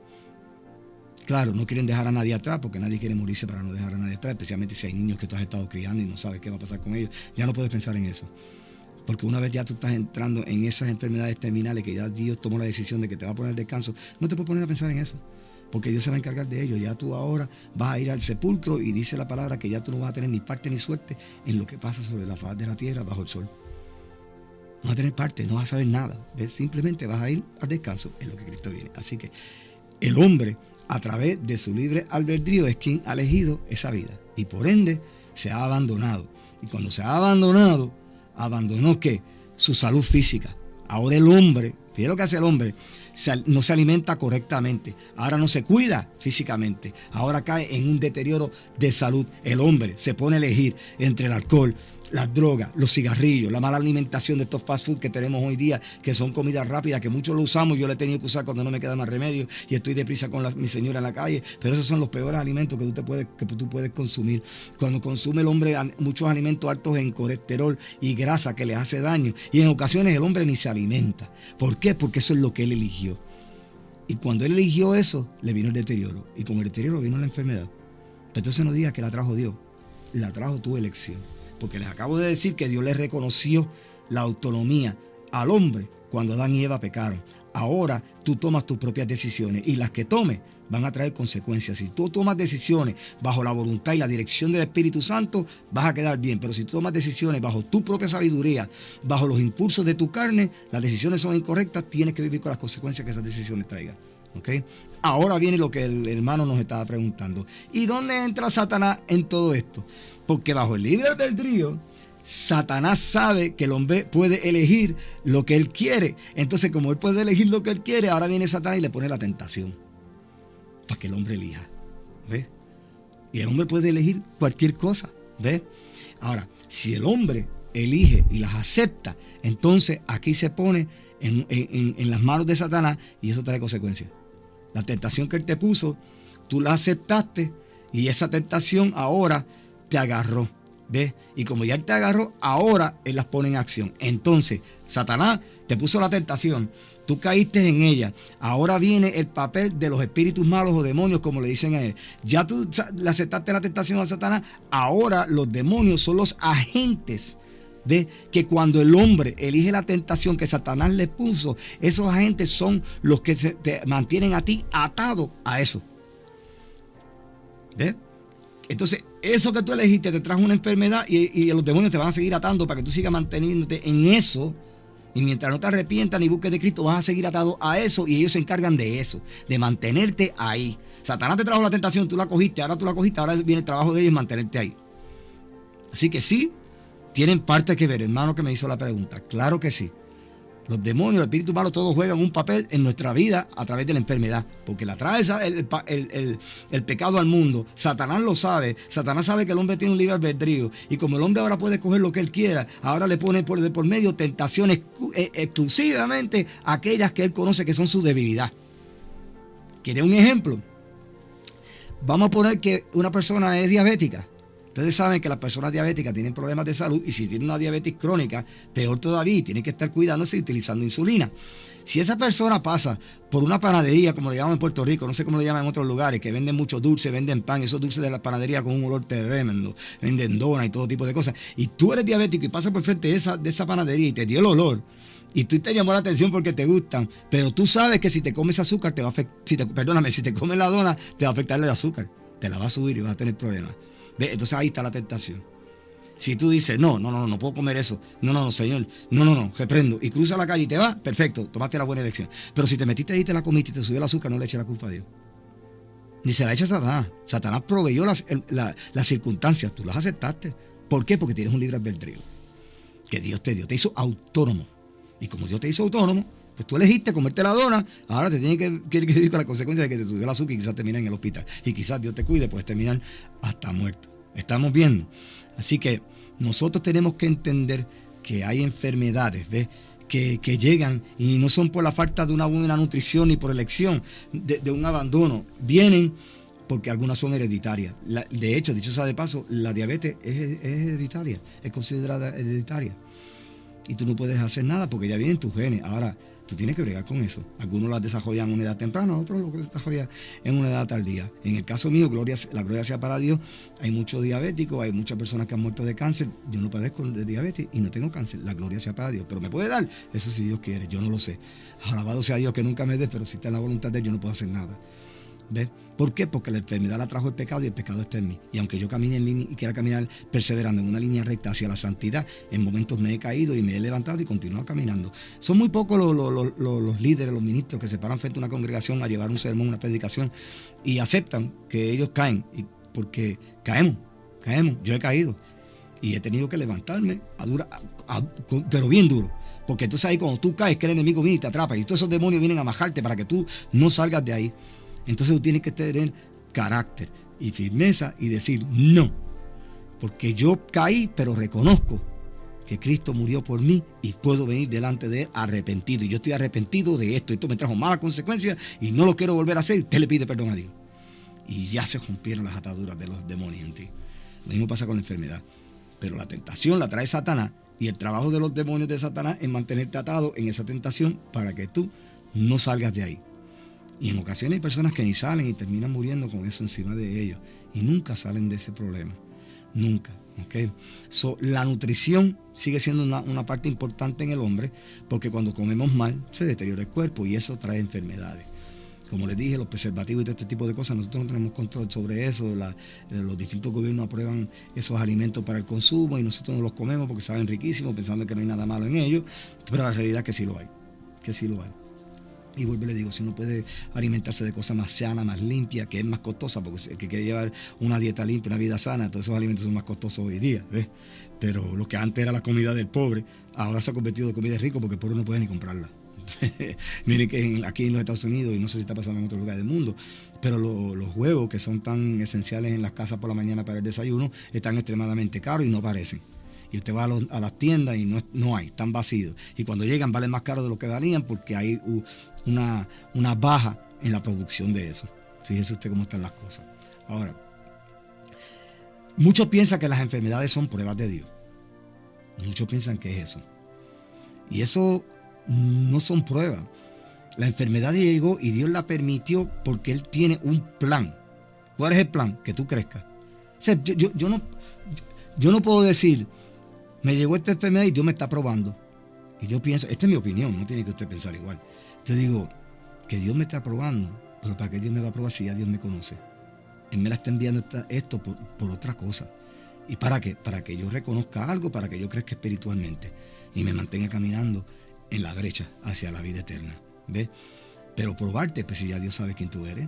Claro, no quieren dejar a nadie atrás porque nadie quiere morirse para no dejar a nadie atrás, especialmente si hay niños que tú has estado criando y no sabes qué va a pasar con ellos. Ya no puedes pensar en eso. Porque una vez ya tú estás entrando en esas enfermedades terminales que ya Dios tomó la decisión de que te va a poner descanso, no te puedes poner a pensar en eso. Porque Dios se va a encargar de ello. Ya tú ahora vas a ir al sepulcro y dice la palabra que ya tú no vas a tener ni parte ni suerte en lo que pasa sobre la faz de la tierra bajo el sol. No vas a tener parte, no vas a saber nada. ¿Ves? Simplemente vas a ir al descanso en lo que Cristo viene. Así que el hombre, a través de su libre albedrío, es quien ha elegido esa vida. Y por ende se ha abandonado. Y cuando se ha abandonado, abandonó ¿qué? Su salud física. Ahora el hombre, fíjate lo que hace el hombre, no se alimenta correctamente, ahora no se cuida físicamente, ahora cae en un deterioro de salud. El hombre se pone a elegir entre el alcohol, las drogas, los cigarrillos, la mala alimentación de estos fast food que tenemos hoy día, que son comidas rápidas, que muchos lo usamos. Yo lo he tenido que usar cuando no me queda más remedio y estoy deprisa con mi señora en la calle, pero esos son los peores alimentos que tú puedes consumir. Cuando consume el hombre muchos alimentos altos en colesterol y grasa que les hace daño, y en ocasiones el hombre ni se alimenta. ¿Por qué? Porque eso es lo que él eligió. Y cuando él eligió eso, le vino el deterioro, y con el deterioro vino la enfermedad. Pero entonces no digas que la trajo Dios, la trajo tu elección. Porque les acabo de decir que Dios les reconoció la autonomía al hombre cuando Adán y Eva pecaron. Ahora tú tomas tus propias decisiones y las que tomes van a traer consecuencias. Si tú tomas decisiones bajo la voluntad y la dirección del Espíritu Santo, vas a quedar bien. Pero si tú tomas decisiones bajo tu propia sabiduría, bajo los impulsos de tu carne, las decisiones son incorrectas, tienes que vivir con las consecuencias que esas decisiones traigan. ¿Okay? Ahora viene lo que el hermano nos estaba preguntando. ¿Y dónde entra Satanás en todo esto? Porque bajo el libre albedrío, Satanás sabe que el hombre puede elegir lo que él quiere. Entonces, como él puede elegir lo que él quiere, ahora viene Satanás y le pone la tentación para que el hombre elija. ¿Ves? Y el hombre puede elegir cualquier cosa. ¿Ves? Ahora, si el hombre elige y las acepta, entonces aquí se pone en las manos de Satanás y eso trae consecuencias. La tentación que él te puso, tú la aceptaste y esa tentación ahora te agarró. ¿Ves? Y como ya él te agarró, ahora él las pone en acción. Entonces, Satanás te puso la tentación, tú caíste en ella. Ahora viene el papel de los espíritus malos o demonios, como le dicen a él. Ya tú le aceptaste la tentación a Satanás, ahora los demonios son los agentes ¿Ves? Que cuando el hombre elige la tentación que Satanás le puso, esos agentes son los que te mantienen a ti atado a eso. ¿Ves? Entonces, eso que tú elegiste te trajo una enfermedad y los demonios te van a seguir atando para que tú sigas manteniéndote en eso. Y mientras no te arrepientas ni busques de Cristo, vas a seguir atado a eso y ellos se encargan de eso, de mantenerte ahí. Satanás te trajo la tentación, tú la cogiste, ahora viene el trabajo de ellos mantenerte ahí. Así que sí, tienen parte que ver, hermano que me hizo la pregunta. Claro que sí. Los demonios, el espíritu malo, todos juegan un papel en nuestra vida a través de la enfermedad, porque la trae el pecado al mundo. Satanás lo sabe. Satanás sabe que el hombre tiene un libre albedrío, y como el hombre ahora puede coger lo que él quiera, ahora le pone por medio tentaciones exclusivamente aquellas que él conoce que son su debilidad. ¿Quiere un ejemplo? Vamos a poner que una persona es diabética. Ustedes saben que las personas diabéticas tienen problemas de salud, y si tienen una diabetes crónica, peor todavía, tienen que estar cuidándose y utilizando insulina. Si esa persona pasa por una panadería, como le llaman en Puerto Rico, no sé cómo le llaman en otros lugares, que venden mucho dulce, venden pan, esos dulces de la panadería con un olor tremendo, venden donas y todo tipo de cosas, y tú eres diabético y pasas por frente de esa panadería y te dio el olor, y tú te llamó la atención porque te gustan, pero tú sabes que si te comes azúcar, te va a afectar, si te comes la dona, te va a afectar el azúcar, te la va a subir y vas a tener problemas. ¿Ve? Entonces ahí está la tentación. Si tú dices, no puedo comer eso, no, señor, no, reprendo, y cruza la calle y te va, perfecto, tomaste la buena elección. Pero si te metiste ahí, te la comiste y te subió el azúcar, no le eches la culpa a Dios. Ni se la echa a Satanás. Satanás proveyó las circunstancias, tú las aceptaste. ¿Por qué? Porque tienes un libre albedrío que Dios te dio, te hizo autónomo. Y como Dios te hizo autónomo, pues tú elegiste comerte la dona, ahora te tienes que vivir con la consecuencia de que te subió el azúcar y quizás terminas en el hospital. Y quizás Dios te cuide, puedes terminar hasta muerto. Estamos viendo. Así que nosotros tenemos que entender que hay enfermedades, ¿ves? Que llegan y no son por la falta de una buena nutrición ni por elección de un abandono. Vienen porque algunas son hereditarias. De hecho, dicho sea de paso, la diabetes es hereditaria, es considerada hereditaria. Y tú no puedes hacer nada porque ya vienen tus genes. Ahora, tú tienes que bregar con eso. Algunos las desarrollan en una edad temprana, otros lo desarrollan en una edad tardía. En el caso mío, la gloria sea para Dios, hay muchos diabéticos, hay muchas personas que han muerto de cáncer. Yo no padezco de diabetes y no tengo cáncer. La gloria sea para Dios. Pero me puede dar, eso si Dios quiere, yo no lo sé. Alabado sea Dios que nunca me dé, pero si está en la voluntad de Él, yo no puedo hacer nada. ¿Ves? ¿Por qué? Porque la enfermedad la trajo el pecado y el pecado está en mí. Y aunque yo camine en línea y quiera caminar perseverando en una línea recta hacia la santidad, en momentos me he caído y me he levantado y continúo caminando. Son muy pocos los líderes, los ministros que se paran frente a una congregación a llevar un sermón, una predicación y aceptan que ellos caen, porque caemos. Yo he caído y he tenido que levantarme pero bien duro. Porque entonces ahí cuando tú caes, que el enemigo viene y te atrapa y todos esos demonios vienen a majarte para que tú no salgas de ahí. Entonces tú tienes que tener carácter y firmeza y decir no, porque yo caí, pero reconozco que Cristo murió por mí y puedo venir delante de Él arrepentido. Y yo estoy arrepentido de esto. Esto me trajo malas consecuencias y no lo quiero volver a hacer. Usted le pide perdón a Dios. Y ya se rompieron las ataduras de los demonios en ti. Lo mismo pasa con la enfermedad. Pero la tentación la trae Satanás y el trabajo de los demonios de Satanás es mantenerte atado en esa tentación para que tú no salgas de ahí. Y en ocasiones hay personas que ni salen y terminan muriendo con eso encima de ellos. Y nunca salen de ese problema. Nunca. ¿Okay? La nutrición sigue siendo una parte importante en el hombre, porque cuando comemos mal se deteriora el cuerpo y eso trae enfermedades. Como les dije, los preservativos y todo este tipo de cosas, nosotros no tenemos control sobre eso. Los distintos gobiernos aprueban esos alimentos para el consumo y nosotros no los comemos porque saben riquísimos, pensando que no hay nada malo en ellos. Pero la realidad es que sí lo hay. Y vuelvo y le digo, si uno puede alimentarse de cosas más sanas, más limpias, que es más costosa, porque el que quiere llevar una dieta limpia, una vida sana, todos esos alimentos son más costosos hoy día, ¿ves? Pero lo que antes era la comida del pobre, ahora se ha convertido en comida de rico porque el pobre no puede ni comprarla. Miren que aquí en los Estados Unidos, y no sé si está pasando en otros lugares del mundo, pero los huevos que son tan esenciales en las casas por la mañana para el desayuno, están extremadamente caros y no aparecen. Y usted va a las tiendas y no hay, están vacíos. Y cuando llegan valen más caro de lo que valían porque hay una baja en la producción de eso. Fíjese usted cómo están las cosas. Ahora, muchos piensan que las enfermedades son pruebas de Dios. Muchos piensan que es eso. Y eso no son pruebas. La enfermedad llegó y Dios la permitió porque Él tiene un plan. ¿Cuál es el plan? Que tú crezcas. O sea, yo no puedo decir, me llegó esta enfermedad y Dios me está probando. Y yo pienso, esta es mi opinión, no tiene que usted pensar igual. Yo digo, que Dios me está probando, pero ¿para qué Dios me va a probar si ya Dios me conoce? Él me la está enviando esto por otra cosa. ¿Y para qué? Para que yo reconozca algo, para que yo crezca espiritualmente y me mantenga caminando en la brecha hacia la vida eterna. ¿Ves? Pero probarte, pues si ya Dios sabe quién tú eres,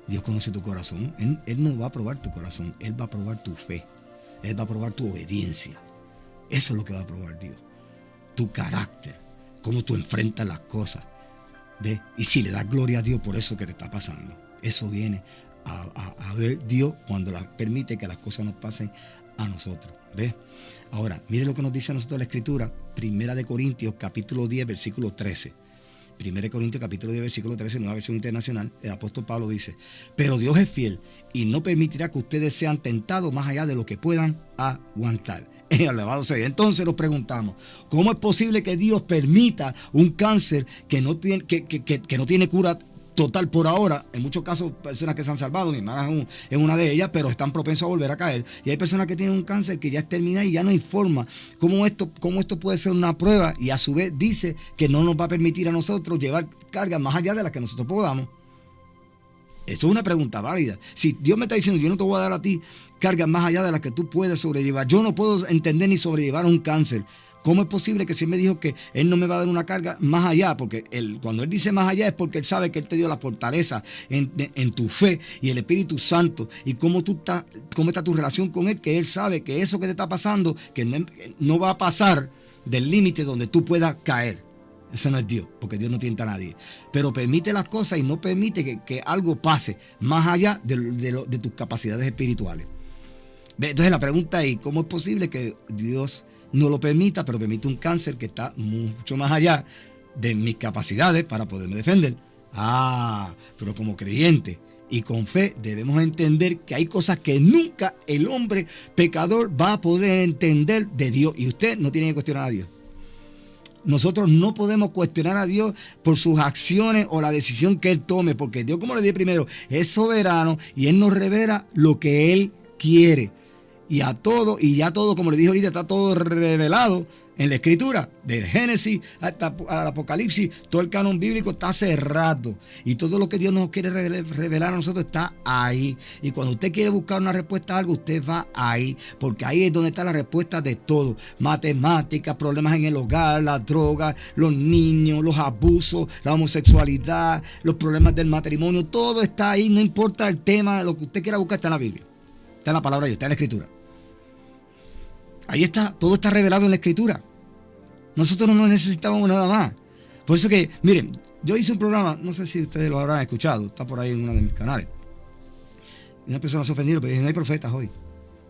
Dios conoce tu corazón. Él no va a probar tu corazón, Él va a probar tu fe, Él va a probar tu obediencia. Eso es lo que va a probar Dios. Tu carácter, cómo tú enfrentas las cosas. ¿Ves? Y si le das gloria a Dios por eso que te está pasando, eso viene a ver Dios cuando permite que las cosas nos pasen a nosotros. ¿Ves? Ahora, mire lo que nos dice a nosotros la Escritura, 1 Corintios capítulo 10, versículo 13. 1 Corintios capítulo 10, versículo 13, nueva versión internacional, el apóstol Pablo dice, pero Dios es fiel y no permitirá que ustedes sean tentados más allá de lo que puedan aguantar. Alabado sea. Entonces nos preguntamos, ¿cómo es posible que Dios permita un cáncer que no tiene cura total por ahora? En muchos casos, personas que se han salvado, mi hermana es una de ellas, pero están propensos a volver a caer. Y hay personas que tienen un cáncer que ya es terminal y ya no hay forma. ¿Cómo esto puede ser una prueba? Y a su vez dice que no nos va a permitir a nosotros llevar cargas más allá de las que nosotros podamos. Eso es una pregunta válida. Si Dios me está diciendo, yo no te voy a dar a ti cargas más allá de las que tú puedes sobrellevar. Yo no puedo entender ni sobrellevar un cáncer. ¿Cómo es posible que si Él me dijo que Él no me va a dar una carga más allá? Porque cuando Él dice más allá es porque Él sabe que Él te dio la fortaleza en tu fe y el Espíritu Santo. Y cómo está tu relación con Él, que Él sabe que eso que te está pasando, que no va a pasar del límite donde tú puedas caer. Ese no es Dios, porque Dios no tienta a nadie. Pero permite las cosas y no permite que algo pase más allá de tus capacidades espirituales. Entonces la pregunta es, ¿cómo es posible que Dios no lo permita, pero permite un cáncer que está mucho más allá de mis capacidades para poderme defender? Pero como creyente y con fe debemos entender que hay cosas que nunca el hombre pecador va a poder entender de Dios. Y usted no tiene que cuestionar a Dios. Nosotros no podemos cuestionar a Dios por sus acciones o la decisión que Él tome, porque Dios, como le dije primero, es soberano y Él nos revela lo que Él quiere. Y ya todo, como le dije ahorita, está todo revelado en la Escritura, del Génesis hasta el Apocalipsis. Todo el canon bíblico está cerrado y todo lo que Dios nos quiere revelar a nosotros está ahí. Y cuando usted quiere buscar una respuesta a algo, usted va ahí, porque ahí es donde está la respuesta de todo: matemáticas, problemas en el hogar, la droga, los niños, los abusos, la homosexualidad, los problemas del matrimonio. Todo está ahí, no importa el tema, lo que usted quiera buscar está en la Biblia, está en la palabra de Dios, está en la Escritura. Ahí está, todo está revelado en la Escritura. Nosotros no necesitamos nada más. Por eso que, miren, yo hice un programa, no sé si ustedes lo habrán escuchado, está por ahí en uno de mis canales. Y una persona se ofendió, pero dice, no hay profetas hoy.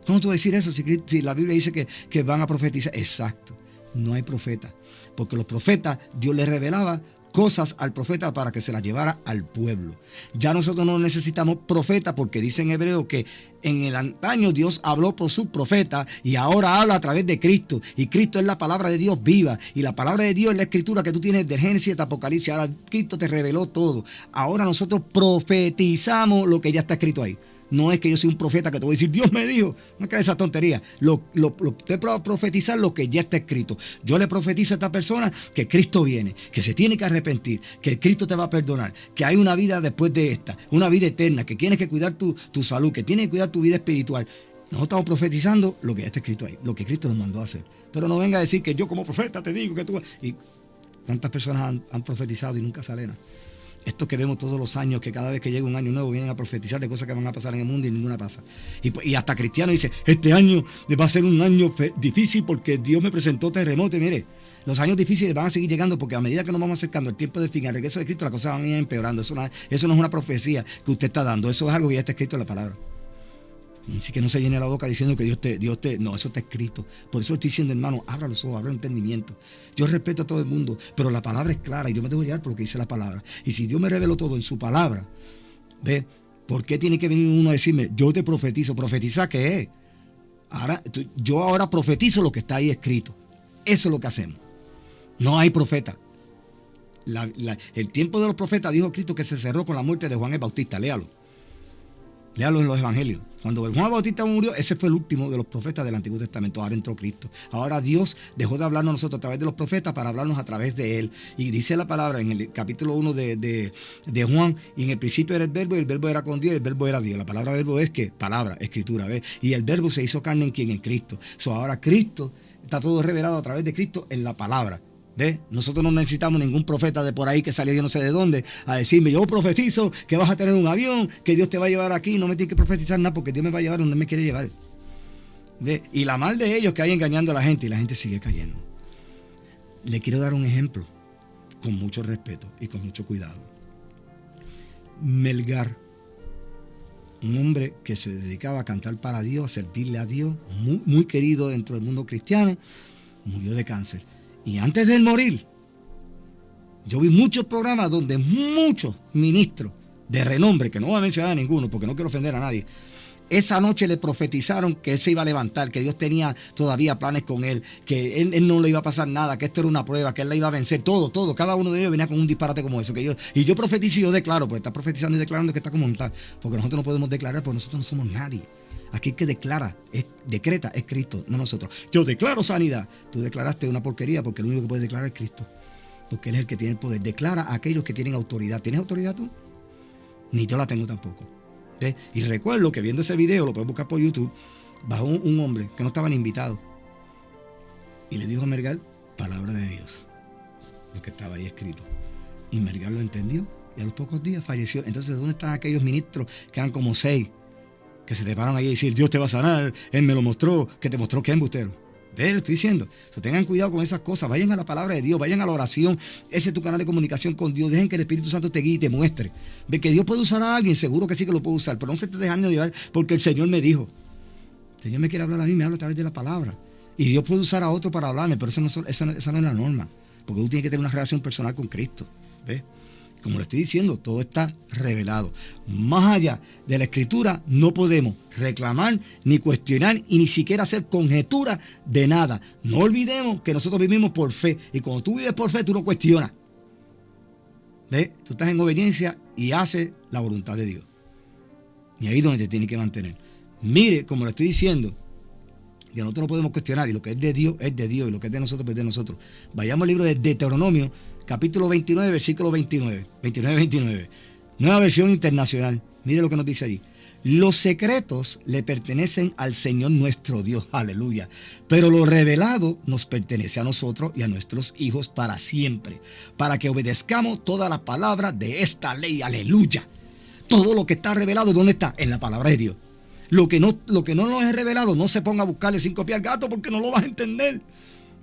¿Cómo tú vas a decir eso si la Biblia dice que van a profetizar? Exacto, no hay profetas. Porque los profetas, Dios les revelaba cosas al profeta para que se las llevara al pueblo. Ya nosotros no necesitamos profetas, porque dice en Hebreo que en el antaño Dios habló por sus profetas y ahora habla a través de Cristo. Y Cristo es la palabra de Dios viva. Y la palabra de Dios es la Escritura que tú tienes del Génesis hasta Apocalipsis. Ahora Cristo te reveló todo. Ahora nosotros profetizamos lo que ya está escrito ahí. No es que yo soy un profeta que te voy a decir, Dios me dijo. No creas esa tontería. Usted puede profetizar lo que ya está escrito. Yo le profetizo a esta persona que Cristo viene, que se tiene que arrepentir, que Cristo te va a perdonar, que hay una vida después de esta, una vida eterna, que tienes que cuidar tu salud, que tienes que cuidar tu vida espiritual. Nosotros estamos profetizando lo que ya está escrito ahí, lo que Cristo nos mandó a hacer. Pero no venga a decir que yo como profeta te digo que tú... ¿Y cuántas personas han profetizado y nunca salen? Estos que vemos todos los años, que cada vez que llega un año nuevo vienen a profetizar de cosas que van a pasar en el mundo y ninguna pasa. Y hasta cristianos dicen, este año va a ser un año difícil porque Dios me presentó terremoto. Y mire, los años difíciles van a seguir llegando porque a medida que nos vamos acercando al tiempo del fin, al regreso de Cristo, las cosas van a ir empeorando. Eso no es una profecía que usted está dando, eso es algo que ya está escrito en la palabra. Así que no se llene la boca diciendo que Dios te... No, eso está escrito. Por eso estoy diciendo, hermano, abra los ojos, abra el entendimiento. Yo respeto a todo el mundo, pero la palabra es clara y yo me dejo llevar por lo que dice la palabra. Y si Dios me reveló todo en su palabra, ¿ve? ¿Por qué tiene que venir uno a decirme, yo te profetizo? ¿Profetiza qué es? Yo ahora profetizo lo que está ahí escrito. Eso es lo que hacemos. No hay profeta. El tiempo de los profetas, dijo Cristo, que se cerró con la muerte de Juan el Bautista. Léalo en los evangelios. Cuando Juan Bautista murió, ese fue el último de los profetas del Antiguo Testamento. Ahora entró Cristo. Ahora Dios dejó de hablarnos a nosotros a través de los profetas para hablarnos a través de Él. Y dice la palabra en el capítulo 1 de Juan, y en el principio era el verbo, y el verbo era con Dios, y el verbo era Dios. La palabra verbo es que palabra, escritura, ¿ves? Y el verbo se hizo carne en quien, en Cristo. Ahora Cristo, está todo revelado a través de Cristo en la palabra. ¿Ves? Nosotros no necesitamos ningún profeta de por ahí que salió yo no sé de dónde a decirme, yo profetizo que vas a tener un avión, que Dios te va a llevar aquí. No me tienes que profetizar nada porque Dios me va a llevar donde me quiere llevar. ¿Ves? Y la mal de ellos que hay engañando a la gente, y la gente sigue cayendo. Le quiero dar un ejemplo con mucho respeto y con mucho cuidado. Melgar, un hombre que se dedicaba a cantar para Dios, a servirle a Dios, muy, muy querido dentro del mundo cristiano, murió de cáncer. Y antes de él morir, yo vi muchos programas donde muchos ministros de renombre, que no voy a mencionar a ninguno porque no quiero ofender a nadie, esa noche le profetizaron que él se iba a levantar, que Dios tenía todavía planes con él, que él no le iba a pasar nada, que esto era una prueba, que él la iba a vencer, todo. Cada uno de ellos venía con un disparate como eso. Y yo profetizo y yo declaro, porque está profetizando y declarando que está como tal, porque nosotros no podemos declarar, porque nosotros no somos nadie. Aquí el que declara, decreta, es Cristo, no nosotros. Yo declaro sanidad. Tú declaraste una porquería porque el único que puede declarar es Cristo. Porque Él es el que tiene el poder. Declara a aquellos que tienen autoridad. ¿Tienes autoridad tú? Ni yo la tengo tampoco. ¿Ves? Y recuerdo que viendo ese video, lo puedes buscar por YouTube, bajó un hombre que no estaba ni invitado. Y le dijo a Melgar, palabra de Dios. Lo que estaba ahí escrito. Y Melgar lo entendió. Y a los pocos días falleció. Entonces, ¿dónde están aquellos ministros que eran como 6? Que se te paran ahí y decir, Dios te va a sanar, Él me lo mostró, que te mostró que es embustero. ¿Ves? Le estoy diciendo. Tengan cuidado con esas cosas, vayan a la palabra de Dios, vayan a la oración, ese es tu canal de comunicación con Dios, dejen que el Espíritu Santo te guíe y te muestre. ¿Ves que Dios puede usar a alguien? Seguro que sí que lo puede usar, pero no se te dejen llevar porque el Señor me dijo. El Señor me quiere hablar a mí, me habla a través de la palabra. Y Dios puede usar a otro para hablarme, pero esa no es la norma, porque tú tienes que tener una relación personal con Cristo. ¿Ves? Como le estoy diciendo, todo está revelado. Más allá de la Escritura no podemos reclamar, ni cuestionar, y ni siquiera hacer conjetura de nada. No olvidemos que nosotros vivimos por fe. Y cuando tú vives por fe, tú no cuestionas. ¿Ves? Tú estás en obediencia y haces la voluntad de Dios. Y ahí es donde te tienes que mantener. Mire, como le estoy diciendo, que nosotros no podemos cuestionar. Y lo que es de Dios, es de Dios. Y lo que es de nosotros, es de nosotros. Vayamos al libro de Deuteronomio, capítulo 29, versículo 29. Nueva versión internacional. Mire lo que nos dice allí. Los secretos le pertenecen al Señor nuestro Dios. Aleluya. Pero lo revelado nos pertenece a nosotros y a nuestros hijos para siempre. Para que obedezcamos todas las palabras de esta ley. Aleluya. Todo lo que está revelado, ¿dónde está? En la palabra de Dios. Lo que no nos es revelado, no se ponga a buscarle 5 pies al gato porque no lo vas a entender.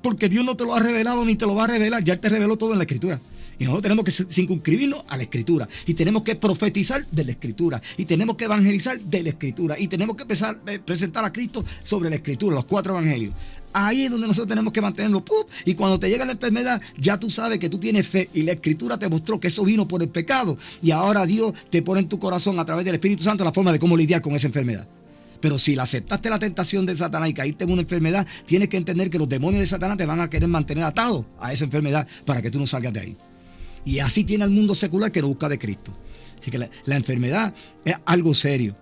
Porque Dios no te lo ha revelado ni te lo va a revelar. Ya Él te reveló todo en la Escritura. Y nosotros tenemos que circunscribirnos a la Escritura. Y tenemos que profetizar de la Escritura. Y tenemos que evangelizar de la Escritura. Y tenemos que empezar a presentar a Cristo sobre la Escritura, los 4 evangelios. Ahí es donde nosotros tenemos que mantenerlo. ¡Pum! Y cuando te llega la enfermedad, ya tú sabes que tú tienes fe. Y la Escritura te mostró que eso vino por el pecado. Y ahora Dios te pone en tu corazón a través del Espíritu Santo la forma de cómo lidiar con esa enfermedad. Pero si la aceptaste la tentación de Satanás y caíste en una enfermedad, tienes que entender que los demonios de Satanás te van a querer mantener atado a esa enfermedad para que tú no salgas de ahí. Y así tiene el mundo secular que no busca de Cristo. Así que la enfermedad es algo serio.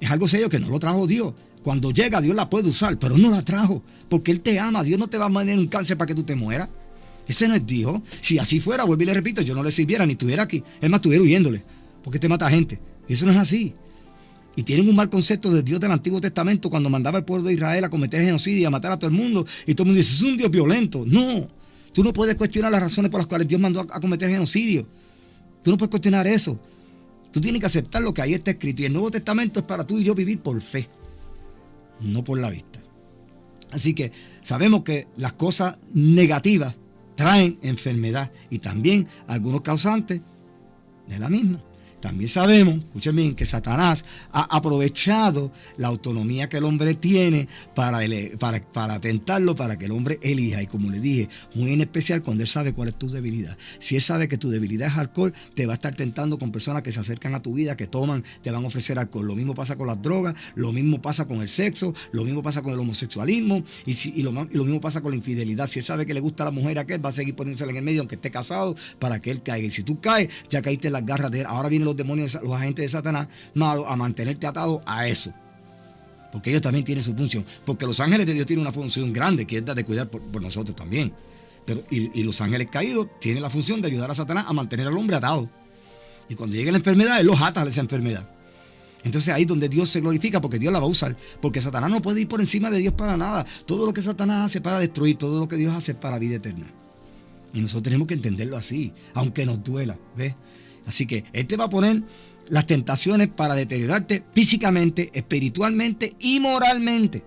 Es algo serio que no lo trajo Dios. Cuando llega, Dios la puede usar, pero no la trajo. Porque Él te ama. Dios no te va a mandar un cáncer para que tú te mueras. Ese no es Dios. Si así fuera, vuelvo y le repito, yo no le sirviera ni estuviera aquí. Es más, estuviera huyéndole. Porque te mata gente. Y eso no es así. Y tienen un mal concepto de Dios del Antiguo Testamento cuando mandaba al pueblo de Israel a cometer genocidio y a matar a todo el mundo. Y todo el mundo dice, es un Dios violento. No, tú no puedes cuestionar las razones por las cuales Dios mandó a cometer genocidio. Tú no puedes cuestionar eso. Tú tienes que aceptar lo que ahí está escrito. Y el Nuevo Testamento es para tú y yo vivir por fe, no por la vista. Así que sabemos que las cosas negativas traen enfermedad y también algunos causantes de la misma. También sabemos, escuchen bien, que Satanás ha aprovechado la autonomía que el hombre tiene para tentarlo, para que el hombre elija. Y como le dije, muy en especial cuando él sabe cuál es tu debilidad. Si él sabe que tu debilidad es alcohol, te va a estar tentando con personas que se acercan a tu vida, que toman, te van a ofrecer alcohol. Lo mismo pasa con las drogas, lo mismo pasa con el sexo, lo mismo pasa con el homosexualismo y lo mismo pasa con la infidelidad. Si él sabe que le gusta a la mujer a aquel, va a seguir poniéndosela en el medio aunque esté casado para que él caiga. Y si tú caes, ya caíste en las garras de él. Ahora vienen los demonios, los agentes de Satanás malos a mantenerte atado a eso. porque ellos también tienen su función, porque los ángeles de Dios tienen una función grande, que es la de cuidar por nosotros también. Pero, y los ángeles caídos tienen la función de ayudar a Satanás a mantener al hombre atado. Y cuando llegue la enfermedad, él los ata a esa enfermedad. Entonces ahí es donde Dios se glorifica, porque Dios la va a usar, porque Satanás no puede ir por encima de Dios para nada. Todo lo que Satanás hace para destruir, todo lo que Dios hace para vida eterna. Y nosotros tenemos que entenderlo así, aunque nos duela, ¿ves? Así que Él te va a poner las tentaciones para deteriorarte físicamente, espiritualmente y moralmente.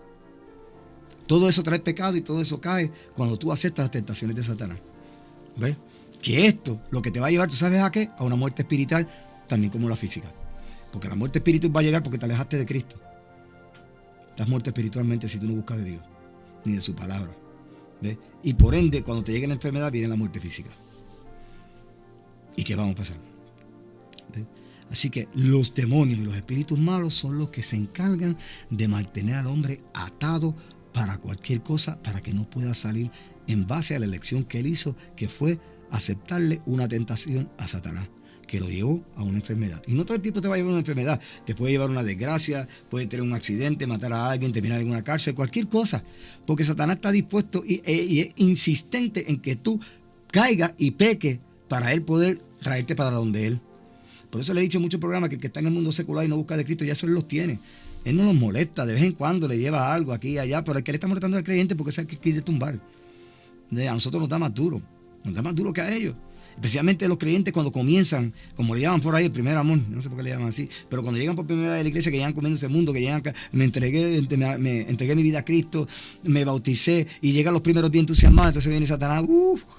Todo eso trae pecado y todo eso cae cuando tú aceptas las tentaciones de Satanás. ¿Ves? Que esto, lo que te va a llevar, ¿tú sabes a qué? A una muerte espiritual, también como la física. Porque la muerte espiritual va a llegar porque te alejaste de Cristo. Estás muerto espiritualmente si tú no buscas de Dios, ni de su palabra. ¿Ves? Y por ende, cuando te llegue la enfermedad, viene la muerte física. ¿Y qué vamos a pasar? ¿Ves? Así que los demonios y los espíritus malos son los que se encargan de mantener al hombre atado para cualquier cosa, para que no pueda salir en base a la elección que él hizo, que fue aceptarle una tentación a Satanás, que lo llevó a una enfermedad. Y no todo el tiempo te va a llevar a una enfermedad, te puede llevar a una desgracia, puede tener un accidente, matar a alguien, terminar en una cárcel, cualquier cosa, porque Satanás está dispuesto y es insistente en que tú caigas y peques para él poder traerte para donde él. Por eso le he dicho en muchos programas que el que está en el mundo secular y no busca de Cristo, ya eso él los tiene. Él no nos molesta, de vez en cuando le lleva algo aquí y allá, pero el que le está molestando al creyente porque es el que quiere tumbar. A nosotros nos da más duro que a ellos. Especialmente los creyentes cuando comienzan, como le llaman por ahí, el primer amor, no sé por qué le llaman así, pero cuando llegan por primera vez a la iglesia, que llegan comiendo ese mundo, que llegan acá, me entregué mi vida a Cristo, me bauticé y llegan los primeros días entusiasmados, entonces viene Satanás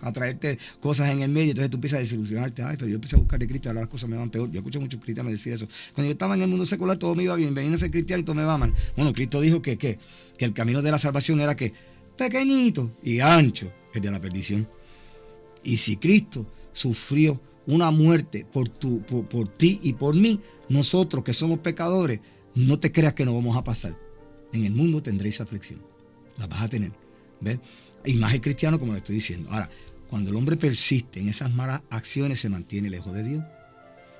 a traerte cosas en el medio, entonces tú empiezas a desilusionarte, ay, pero yo empecé a buscar de Cristo y ahora las cosas me van peor. Yo escucho a muchos cristianos decir eso. Cuando yo estaba en el mundo secular todo me iba bien, venía a ser cristiano y todo me va mal. Bueno, Cristo dijo que el camino de la salvación era que pequeñito y ancho es de la perdición. Y si Cristo sufrió una muerte por ti y por mí, nosotros que somos pecadores, no te creas que no vamos a pasar. En el mundo tendréis aflicción. La vas a tener. ¿Ves? Y más el cristiano, como le estoy diciendo. Ahora, cuando el hombre persiste en esas malas acciones, se mantiene lejos de Dios.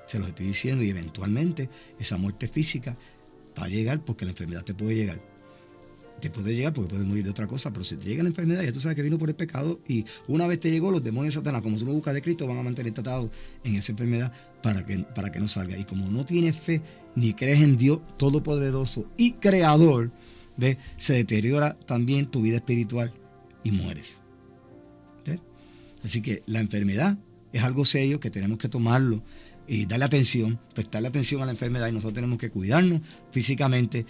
Se los estoy diciendo, y eventualmente esa muerte física va a llegar, porque la enfermedad te puede llegar. Te puede llegar porque puedes morir de otra cosa, pero si te llega la enfermedad, ya tú sabes que vino por el pecado, y una vez te llegó, los demonios de Satanás, como tú no buscas de Cristo, van a mantener atado en esa enfermedad para que no salga. Y como no tienes fe ni crees en Dios Todopoderoso y Creador, ¿ves? Se deteriora también tu vida espiritual y mueres. ¿Ves? Así que la enfermedad es algo serio que tenemos que tomarlo y darle atención, prestarle atención a la enfermedad, y nosotros tenemos que cuidarnos físicamente,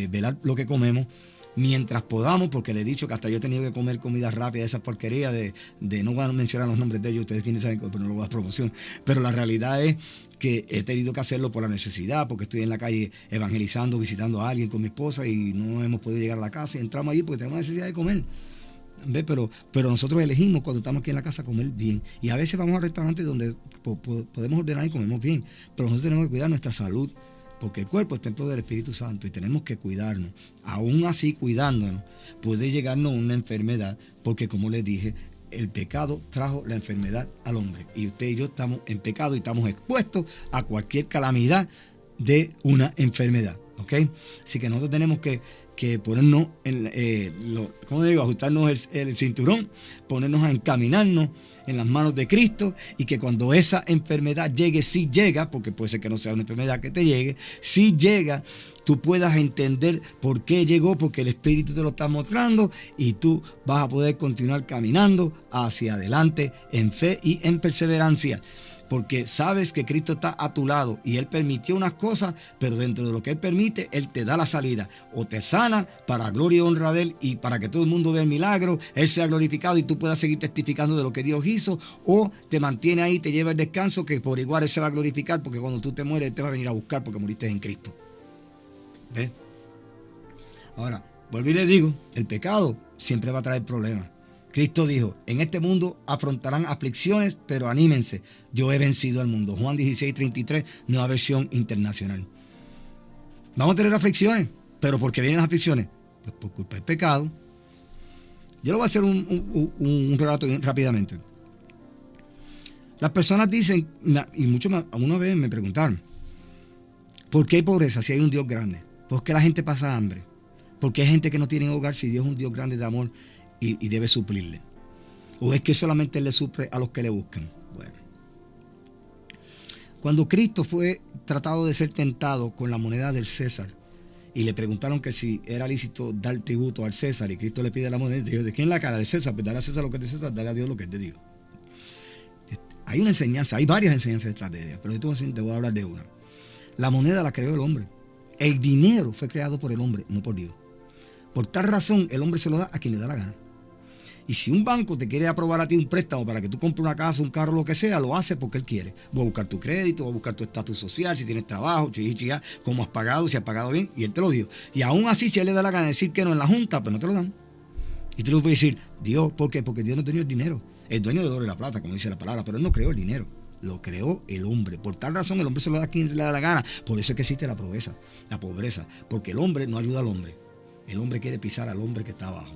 velar lo que comemos mientras podamos, porque le he dicho que hasta yo he tenido que comer comida rápida, esas porquerías de no voy a mencionar los nombres de ellos, ustedes quienes saben, pero no lo voy a dar promoción, pero la realidad es que he tenido que hacerlo por la necesidad, porque estoy en la calle evangelizando, visitando a alguien con mi esposa y no hemos podido llegar a la casa y entramos allí porque tenemos necesidad de comer. ¿Ves? Pero nosotros elegimos cuando estamos aquí en la casa comer bien, y a veces vamos a restaurantes donde podemos ordenar y comemos bien, pero nosotros tenemos que cuidar nuestra salud, porque el cuerpo es templo del Espíritu Santo y tenemos que cuidarnos. Aún así, cuidándonos, puede llegarnos una enfermedad, porque como les dije, el pecado trajo la enfermedad al hombre, y usted y yo estamos en pecado y estamos expuestos a cualquier calamidad de una enfermedad, ¿ok? Así que nosotros tenemos que ponernos, ajustarnos el cinturón, ponernos a encaminarnos en las manos de Cristo, y que cuando esa enfermedad llegue, si llega, porque puede ser que no sea una enfermedad que te llegue, si llega, tú puedas entender por qué llegó, porque el Espíritu te lo está mostrando, y tú vas a poder continuar caminando hacia adelante en fe y en perseverancia. Porque sabes que Cristo está a tu lado y Él permitió unas cosas, pero dentro de lo que Él permite, Él te da la salida. O te sana para gloria y honra de Él, y para que todo el mundo vea el milagro, Él sea glorificado y tú puedas seguir testificando de lo que Dios hizo, o te mantiene ahí, te lleva el descanso, que por igual Él se va a glorificar, porque cuando tú te mueres, Él te va a venir a buscar porque moriste en Cristo. ¿Ves? Ahora, vuelvo y le digo, el pecado siempre va a traer problemas. Cristo dijo, en este mundo afrontarán aflicciones, pero anímense, yo he vencido al mundo. Juan 16:33, nueva versión internacional. Vamos a tener aflicciones, pero ¿por qué vienen las aflicciones? Pues por culpa del pecado. Yo le voy a hacer un relato rápidamente. Las personas dicen, y muchos alguna vez me preguntaron, ¿por qué hay pobreza si hay un Dios grande? ¿Por qué la gente pasa hambre? Porque hay gente que no tiene hogar si Dios es un Dios grande de amor y debe suplirle. ¿O es que solamente Él le suple a los que le buscan? Bueno. Cuando Cristo fue tratado de ser tentado con la moneda del César y le preguntaron que si era lícito dar tributo al César, y Cristo le pide la moneda, y dijo: ¿de quién es la cara? De César. Pues dale a César lo que es de César, dale a Dios lo que es de Dios. Hay una enseñanza, hay varias enseñanzas detrás de ella, pero yo te voy a hablar de una. La moneda la creó el hombre. El dinero fue creado por el hombre, no por Dios. Por tal razón, el hombre se lo da a quien le da la gana. Y si un banco te quiere aprobar a ti un préstamo para que tú compres una casa, un carro, lo que sea, lo hace porque él quiere. Va a buscar tu crédito, va a buscar tu estatus social, si tienes trabajo, cómo has pagado, si has pagado bien, y él te lo dio. Y aún así, si él le da la gana de decir que no en la junta, pues no te lo dan. Y tú le puedes decir: Dios, ¿por qué? Porque Dios no tenía el dinero. El dueño del oro y la plata, como dice la palabra, pero él no creó el dinero. Lo creó el hombre. Por tal razón, el hombre se lo da a quien le da la gana. Por eso es que existe la pobreza. Porque el hombre no ayuda al hombre. El hombre quiere pisar al hombre que está abajo.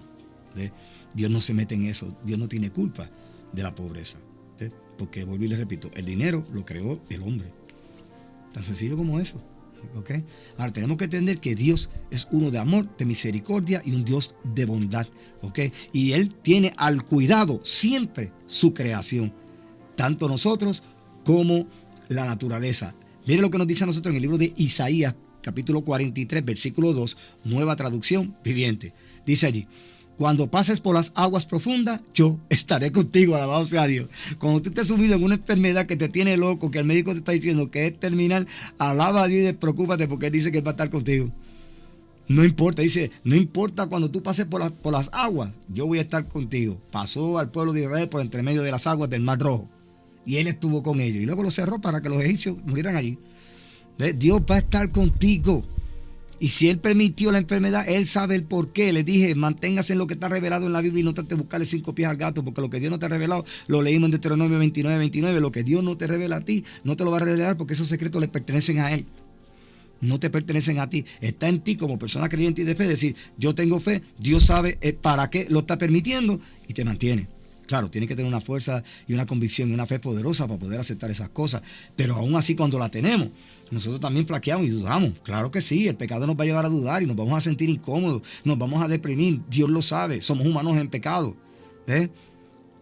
¿Ve? Dios no se mete en eso. Dios no tiene culpa de la pobreza. ¿Ve? Porque, vuelvo y les repito, el dinero lo creó el hombre. Tan sencillo como eso. ¿Okay? Ahora tenemos que entender que Dios es uno de amor, de misericordia y un Dios de bondad. ¿Okay? Y Él tiene al cuidado siempre su creación. Tanto nosotros como la naturaleza. Mire lo que nos dice a nosotros en el libro de Isaías, capítulo 43, versículo 2, nueva traducción viviente. Dice allí: cuando pases por las aguas profundas, yo estaré contigo, alabado sea Dios. Cuando tú estés sumido en una enfermedad que te tiene loco, que el médico te está diciendo que es terminal, alaba a Dios y despreocúpate, porque Él dice que Él va a estar contigo. No importa, dice, no importa cuando tú pases por las aguas, yo voy a estar contigo. Pasó al pueblo de Israel por entre medio de las aguas del Mar Rojo, y Él estuvo con ellos, y luego lo cerró para que los egipcios murieran allí. ¿Ves? Dios va a estar contigo. Y si Él permitió la enfermedad, Él sabe el por qué. Le dije: manténgase en lo que está revelado en la Biblia y no trate de buscarle 5 pies al gato, porque lo que Dios no te ha revelado, lo leímos en Deuteronomio 29. Lo que Dios no te revela a ti, no te lo va a revelar, porque esos secretos le pertenecen a Él. No te pertenecen a ti. Está en ti como persona creyente y de fe. Decir: yo tengo fe, Dios sabe para qué lo está permitiendo, y te mantiene. Claro, tienes que tener una fuerza y una convicción y una fe poderosa para poder aceptar esas cosas. Pero aún así, cuando la tenemos, nosotros también flaqueamos y dudamos. Claro que sí, el pecado nos va a llevar a dudar y nos vamos a sentir incómodos, nos vamos a deprimir. Dios lo sabe, somos humanos en pecado. ¿Ves?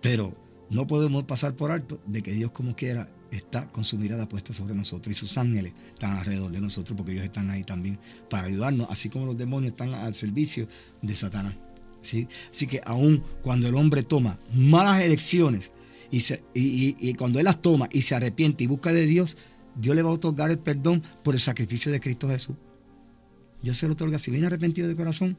Pero no podemos pasar por alto de que Dios, como quiera, está con su mirada puesta sobre nosotros, y sus ángeles están alrededor de nosotros, porque ellos están ahí también para ayudarnos, así como los demonios están al servicio de Satanás. ¿Sí? Así que aún cuando el hombre toma malas elecciones y cuando él las toma y se arrepiente y busca de Dios, Dios le va a otorgar el perdón por el sacrificio de Cristo Jesús. Dios se lo otorga. Si viene arrepentido de corazón,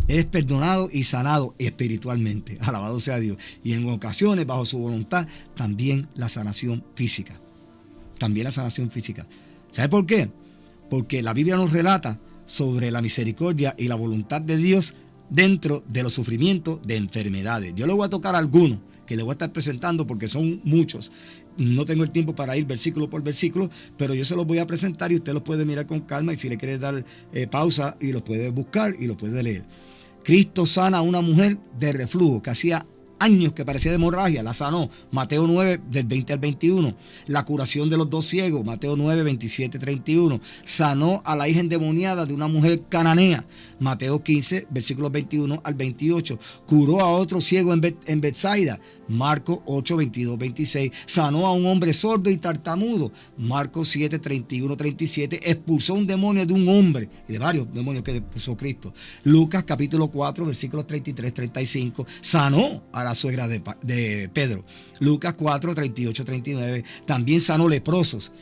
eres perdonado y sanado espiritualmente. Alabado sea Dios. Y en ocasiones, bajo su voluntad, también la sanación física. ¿Sabe por qué? Porque la Biblia nos relata sobre la misericordia y la voluntad de Dios dentro de los sufrimientos de enfermedades. Yo le voy a tocar algunos que le voy a estar presentando, porque son muchos. No tengo el tiempo para ir versículo por versículo, pero yo se los voy a presentar y usted los puede mirar con calma, y si le quiere dar pausa, y los puede buscar y los puede leer. Cristo sana a una mujer de reflujo que hacía años que parecía de hemorragia, la sanó. Mateo 9, del 20 al 21. La curación de los 2 ciegos, Mateo 9, 27, 31. Sanó a la hija endemoniada de una mujer cananea, Mateo 15, versículos 21 al 28. Curó a otro ciego en Betsaida, Marcos 8, 22, 26. Sanó a un hombre sordo y tartamudo, Marcos 7, 31, 37. Expulsó un demonio de un hombre, y de varios demonios que expulsó Cristo. Lucas capítulo 4, versículos 33, 35. Sanó a la suegra de Pedro, Lucas 4, 38, 39. También sanó leprosos,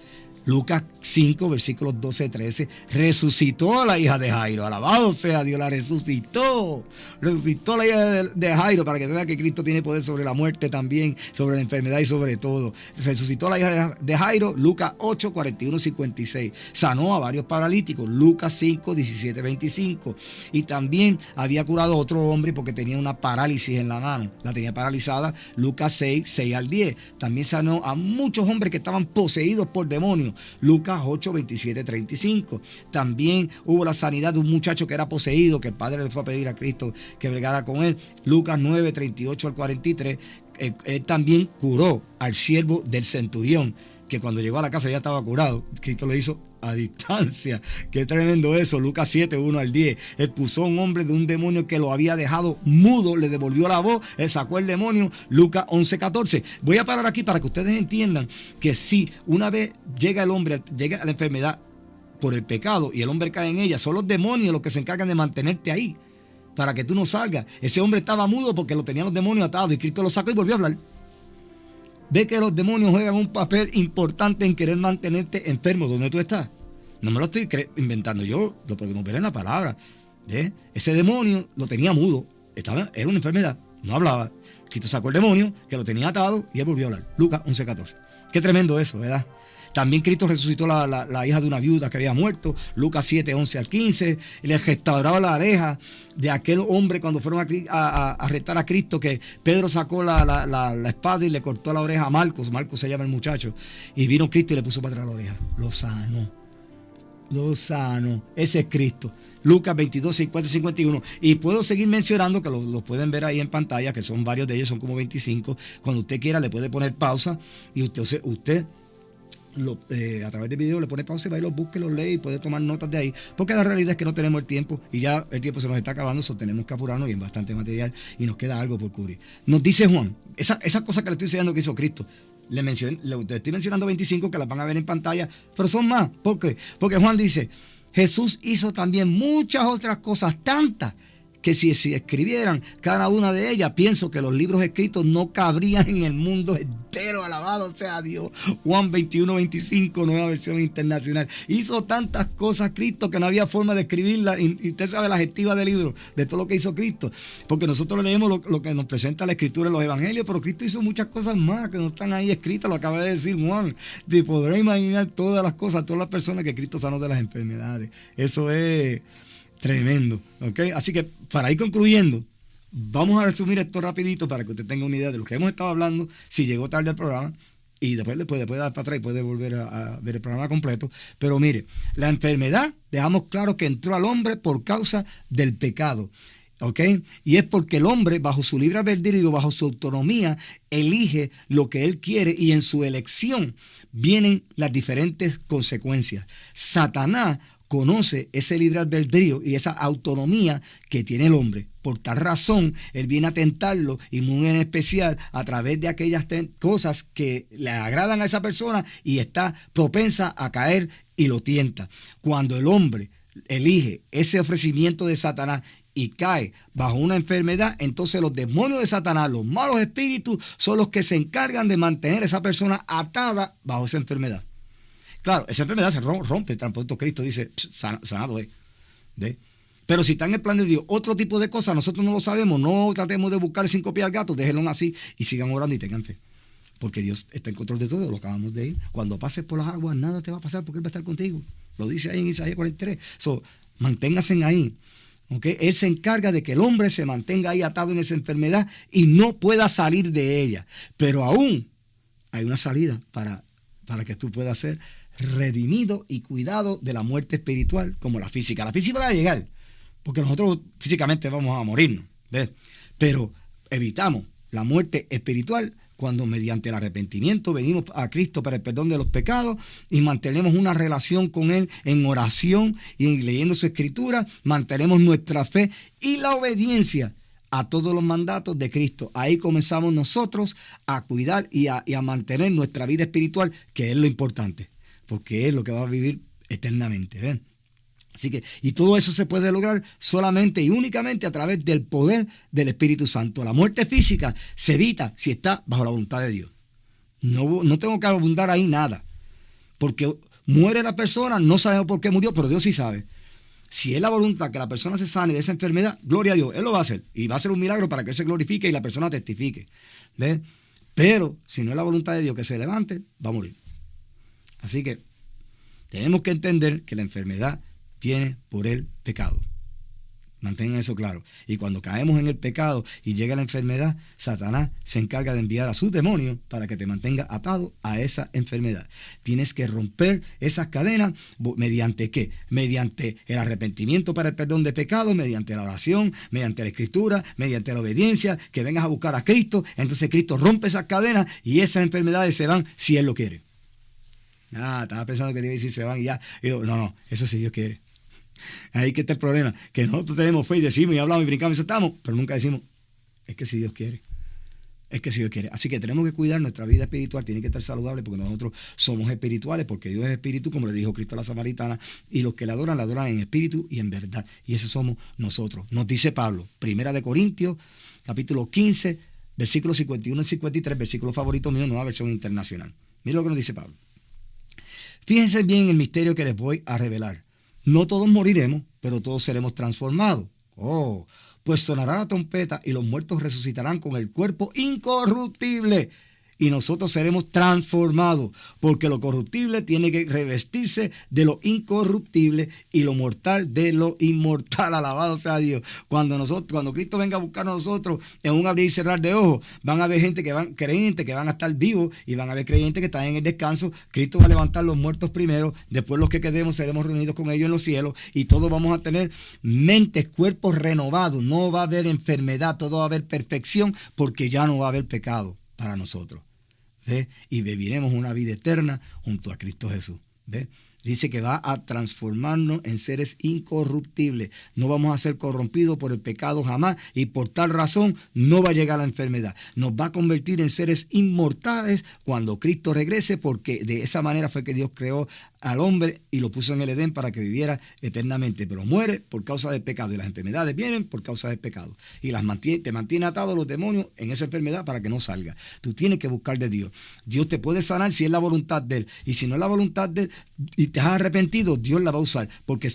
Lucas 5, versículos 12, 13. Resucitó a la hija de Jairo. Alabado sea Dios, la resucitó. Resucitó a la hija de Jairo, para que vea que Cristo tiene poder sobre la muerte también, sobre la enfermedad y sobre todo. Resucitó a la hija de Jairo, Lucas 8, 41, 56. Sanó a varios paralíticos, Lucas 5, 17, 25. Y también había curado a otro hombre porque tenía una parálisis en la mano. La tenía paralizada, Lucas 6, 6 al 10. También sanó a muchos hombres que estaban poseídos por demonios, Lucas 8, 27, 35. También hubo la sanidad de un muchacho que era poseído, que el padre le fue a pedir a Cristo que bregara con él, Lucas 9, 38 al 43. Él también curó al siervo del centurión, que cuando llegó a la casa ya estaba curado. Cristo lo hizo a distancia. Qué tremendo eso. Lucas 7, 1 al 10. Expulsó a un hombre de un demonio que lo había dejado mudo, le devolvió la voz, él sacó el demonio. Lucas 11, 14. Voy a parar aquí para que ustedes entiendan que si una vez llega el hombre, llega a la enfermedad por el pecado y el hombre cae en ella, son los demonios los que se encargan de mantenerte ahí para que tú no salgas. Ese hombre estaba mudo porque lo tenían los demonios atados y Cristo lo sacó y volvió a hablar. Ve que los demonios juegan un papel importante en querer mantenerte enfermo donde tú estás. No me lo estoy inventando yo, lo podemos ver en la palabra. ¿Ve? Ese demonio lo tenía mudo, era una enfermedad, no hablaba. Cristo sacó el demonio que lo tenía atado y él volvió a hablar. Lucas 11, 14. Qué tremendo eso, ¿verdad? También Cristo resucitó la hija de una viuda que había muerto. Lucas 7, 11 al 15. Le restauró la oreja de aquel hombre cuando fueron a arrestar a Cristo, que Pedro sacó la espada y le cortó la oreja a Marcos. Marcos se llama el muchacho. Y vino Cristo y le puso para atrás la oreja. Lo sanó. Lo sanó. Ese es Cristo. Lucas 22, 50 y 51. Y puedo seguir mencionando, que lo pueden ver ahí en pantalla, que son varios de ellos, son como 25. Cuando usted quiera le puede poner pausa y usted a través del video le pone pausa y va y los busque, los lee y puede tomar notas de ahí, porque la realidad es que no tenemos el tiempo y ya el tiempo se nos está acabando, tenemos que apurarnos y en bastante material y nos queda algo por cubrir. Nos dice Juan, esa cosa que le estoy enseñando que hizo Cristo, le estoy mencionando 25 que las van a ver en pantalla, pero son más. ¿Por qué? Porque Juan dice, Jesús hizo también muchas otras cosas, tantas que si escribieran cada una de ellas, pienso que los libros escritos no cabrían en el mundo entero. Alabado sea Dios. Juan 21, 25, nueva versión internacional. Hizo tantas cosas Cristo que no había forma de escribirlas. Y usted sabe la adjetiva del libro, de todo lo que hizo Cristo. Porque nosotros leemos lo que nos presenta la Escritura en los Evangelios, pero Cristo hizo muchas cosas más que no están ahí escritas. Lo acaba de decir Juan. Te podrás imaginar todas las cosas, todas las personas que Cristo sanó de las enfermedades. Eso es tremendo, ¿ok? Así que para ir concluyendo, vamos a resumir esto rapidito para que usted tenga una idea de lo que hemos estado hablando, si llegó tarde al programa, y después le puede dar para atrás y puede volver a ver el programa completo. Pero mire, la enfermedad, dejamos claro que entró al hombre por causa del pecado, ¿ok? Y es porque el hombre, bajo su libre albedrío, bajo su autonomía, elige lo que él quiere y en su elección vienen las diferentes consecuencias. Satanás conoce ese libre albedrío y esa autonomía que tiene el hombre. Por tal razón, él viene a tentarlo y muy en especial a través de aquellas cosas que le agradan a esa persona y está propensa a caer y lo tienta. Cuando el hombre elige ese ofrecimiento de Satanás y cae bajo una enfermedad, entonces los demonios de Satanás, los malos espíritus, son los que se encargan de mantener a esa persona atada bajo esa enfermedad. Claro, esa enfermedad se rompe, tan pronto Cristo dice, sanado es. ¿De? Pero si está en el plan de Dios, otro tipo de cosas, nosotros no lo sabemos, no tratemos de buscar 5 pies al gato, déjenlo así y sigan orando y tengan fe. Porque Dios está en control de todo, lo acabamos de ir. Cuando pases por las aguas, nada te va a pasar porque Él va a estar contigo. Lo dice ahí en Isaías 43. Manténganse ahí. ¿Okay? Él se encarga de que el hombre se mantenga ahí atado en esa enfermedad y no pueda salir de ella. Pero aún hay una salida para que tú puedas ser redimido y cuidado de la muerte espiritual como la física. La física va a llegar, porque nosotros físicamente vamos a morirnos, ¿ves? Pero evitamos la muerte espiritual cuando mediante el arrepentimiento venimos a Cristo para el perdón de los pecados y mantenemos una relación con Él en oración y leyendo su Escritura, mantenemos nuestra fe y la obediencia a todos los mandatos de Cristo. Ahí comenzamos nosotros a cuidar y a mantener nuestra vida espiritual, que es lo importante, porque es lo que va a vivir eternamente. ¿Ven? Así que, y todo eso se puede lograr solamente y únicamente a través del poder del Espíritu Santo. La muerte física se evita si está bajo la voluntad de Dios. No tengo que abundar ahí nada, porque muere la persona, no sabemos por qué murió, pero Dios sí sabe. Si es la voluntad que la persona se sane de esa enfermedad, gloria a Dios, Él lo va a hacer. Y va a ser un milagro para que Él se glorifique y la persona testifique. ¿Ves? Pero si no es la voluntad de Dios que se levante, va a morir. Así que tenemos que entender que la enfermedad viene por el pecado. Mantengan eso claro. Y cuando caemos en el pecado y llega la enfermedad, Satanás se encarga de enviar a sus demonios para que te mantenga atado a esa enfermedad. Tienes que romper esas cadenas. ¿Mediante qué? Mediante el arrepentimiento para el perdón de pecados, mediante la oración, mediante la Escritura, mediante la obediencia, que vengas a buscar a Cristo. Entonces Cristo rompe esas cadenas y esas enfermedades se van si Él lo quiere. Estaba pensando que te iba a decir se van y ya. Y yo, no, eso sí Dios quiere. Ahí que está el problema, que nosotros tenemos fe y decimos y hablamos y brincamos y saltamos, pero nunca decimos, es que si Dios quiere. Es que si Dios quiere. Así que tenemos que cuidar nuestra vida espiritual, tiene que estar saludable porque nosotros somos espirituales, porque Dios es espíritu, como le dijo Cristo a la samaritana, y los que la adoran en espíritu y en verdad. Y eso somos nosotros. Nos dice Pablo, 1 Corintios, capítulo 15, versículos 51 y 53, versículo favorito mío, nueva versión internacional. Mira lo que nos dice Pablo. Fíjense bien el misterio que les voy a revelar. No todos moriremos, pero todos seremos transformados. Pues sonará la trompeta y los muertos resucitarán con el cuerpo incorruptible y nosotros seremos transformados, porque lo corruptible tiene que revestirse de lo incorruptible y lo mortal de lo inmortal. Alabado sea Dios. Cuando Cristo venga a buscar a nosotros en un abrir y cerrar de ojos, van a haber creyentes que van a estar vivos y van a haber creyentes que están en el descanso. Cristo va a levantar los muertos primero, después los que quedemos seremos reunidos con ellos en los cielos y todos vamos a tener mentes, cuerpos renovados. No va a haber enfermedad, todo va a haber perfección, porque ya no va a haber pecado para nosotros. ¿Ve? Y viviremos una vida eterna junto a Cristo Jesús. ¿Ve? Dice que va a transformarnos en seres incorruptibles. No vamos a ser corrompidos por el pecado jamás y por tal razón no va a llegar la enfermedad. Nos va a convertir en seres inmortales cuando Cristo regrese, porque de esa manera fue que Dios creó al hombre y lo puso en el Edén para que viviera eternamente, pero muere por causa del pecado y las enfermedades vienen por causa del pecado y te mantiene atado los demonios en esa enfermedad para que no salga. Tú tienes que buscar de Dios. Dios te puede sanar si es la voluntad de Él, y si no es la voluntad de Él y te has arrepentido, Dios la va a usar, porque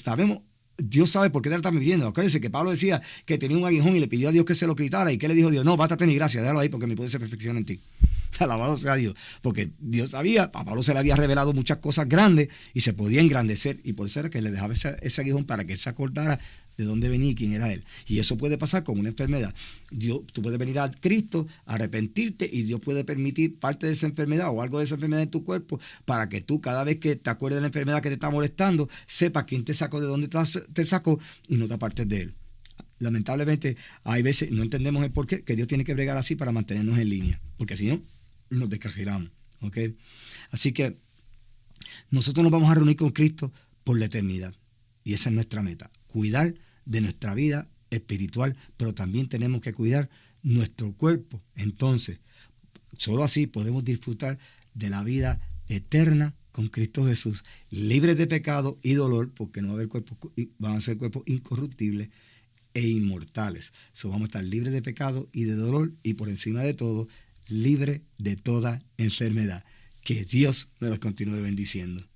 Dios sabe por qué te la está midiendo. Acuérdense que Pablo decía que tenía un aguijón y le pidió a Dios que se lo quitara. ¿Y qué le dijo Dios? No, bástate mi gracia, déjalo ahí porque mi poder se perfecciona en ti. Alabado sea Dios. Porque Dios sabía, a Pablo se le había revelado muchas cosas grandes y se podía engrandecer. Y por eso era que le dejaba ese aguijón para que él se acordara de dónde venía y quién era él. Y eso puede pasar con una enfermedad. Tú puedes venir a Cristo, arrepentirte, y Dios puede permitir parte de esa enfermedad o algo de esa enfermedad en tu cuerpo para que tú, cada vez que te acuerdes de la enfermedad que te está molestando, sepas quién te sacó, de dónde te sacó, y no te apartes de él. Lamentablemente, hay veces no entendemos el porqué, que Dios tiene que bregar así para mantenernos en línea, porque si no, nos descarrilamos. ¿Okay? Así que nosotros nos vamos a reunir con Cristo por la eternidad, y esa es nuestra meta, cuidar de nuestra vida espiritual, pero también tenemos que cuidar nuestro cuerpo. Entonces, solo así podemos disfrutar de la vida eterna con Cristo Jesús, libres de pecado y dolor, porque no va a haber cuerpos, van a ser cuerpos incorruptibles e inmortales. Vamos a estar libres de pecado y de dolor, y por encima de todo, libres de toda enfermedad. Que Dios me los continúe bendiciendo.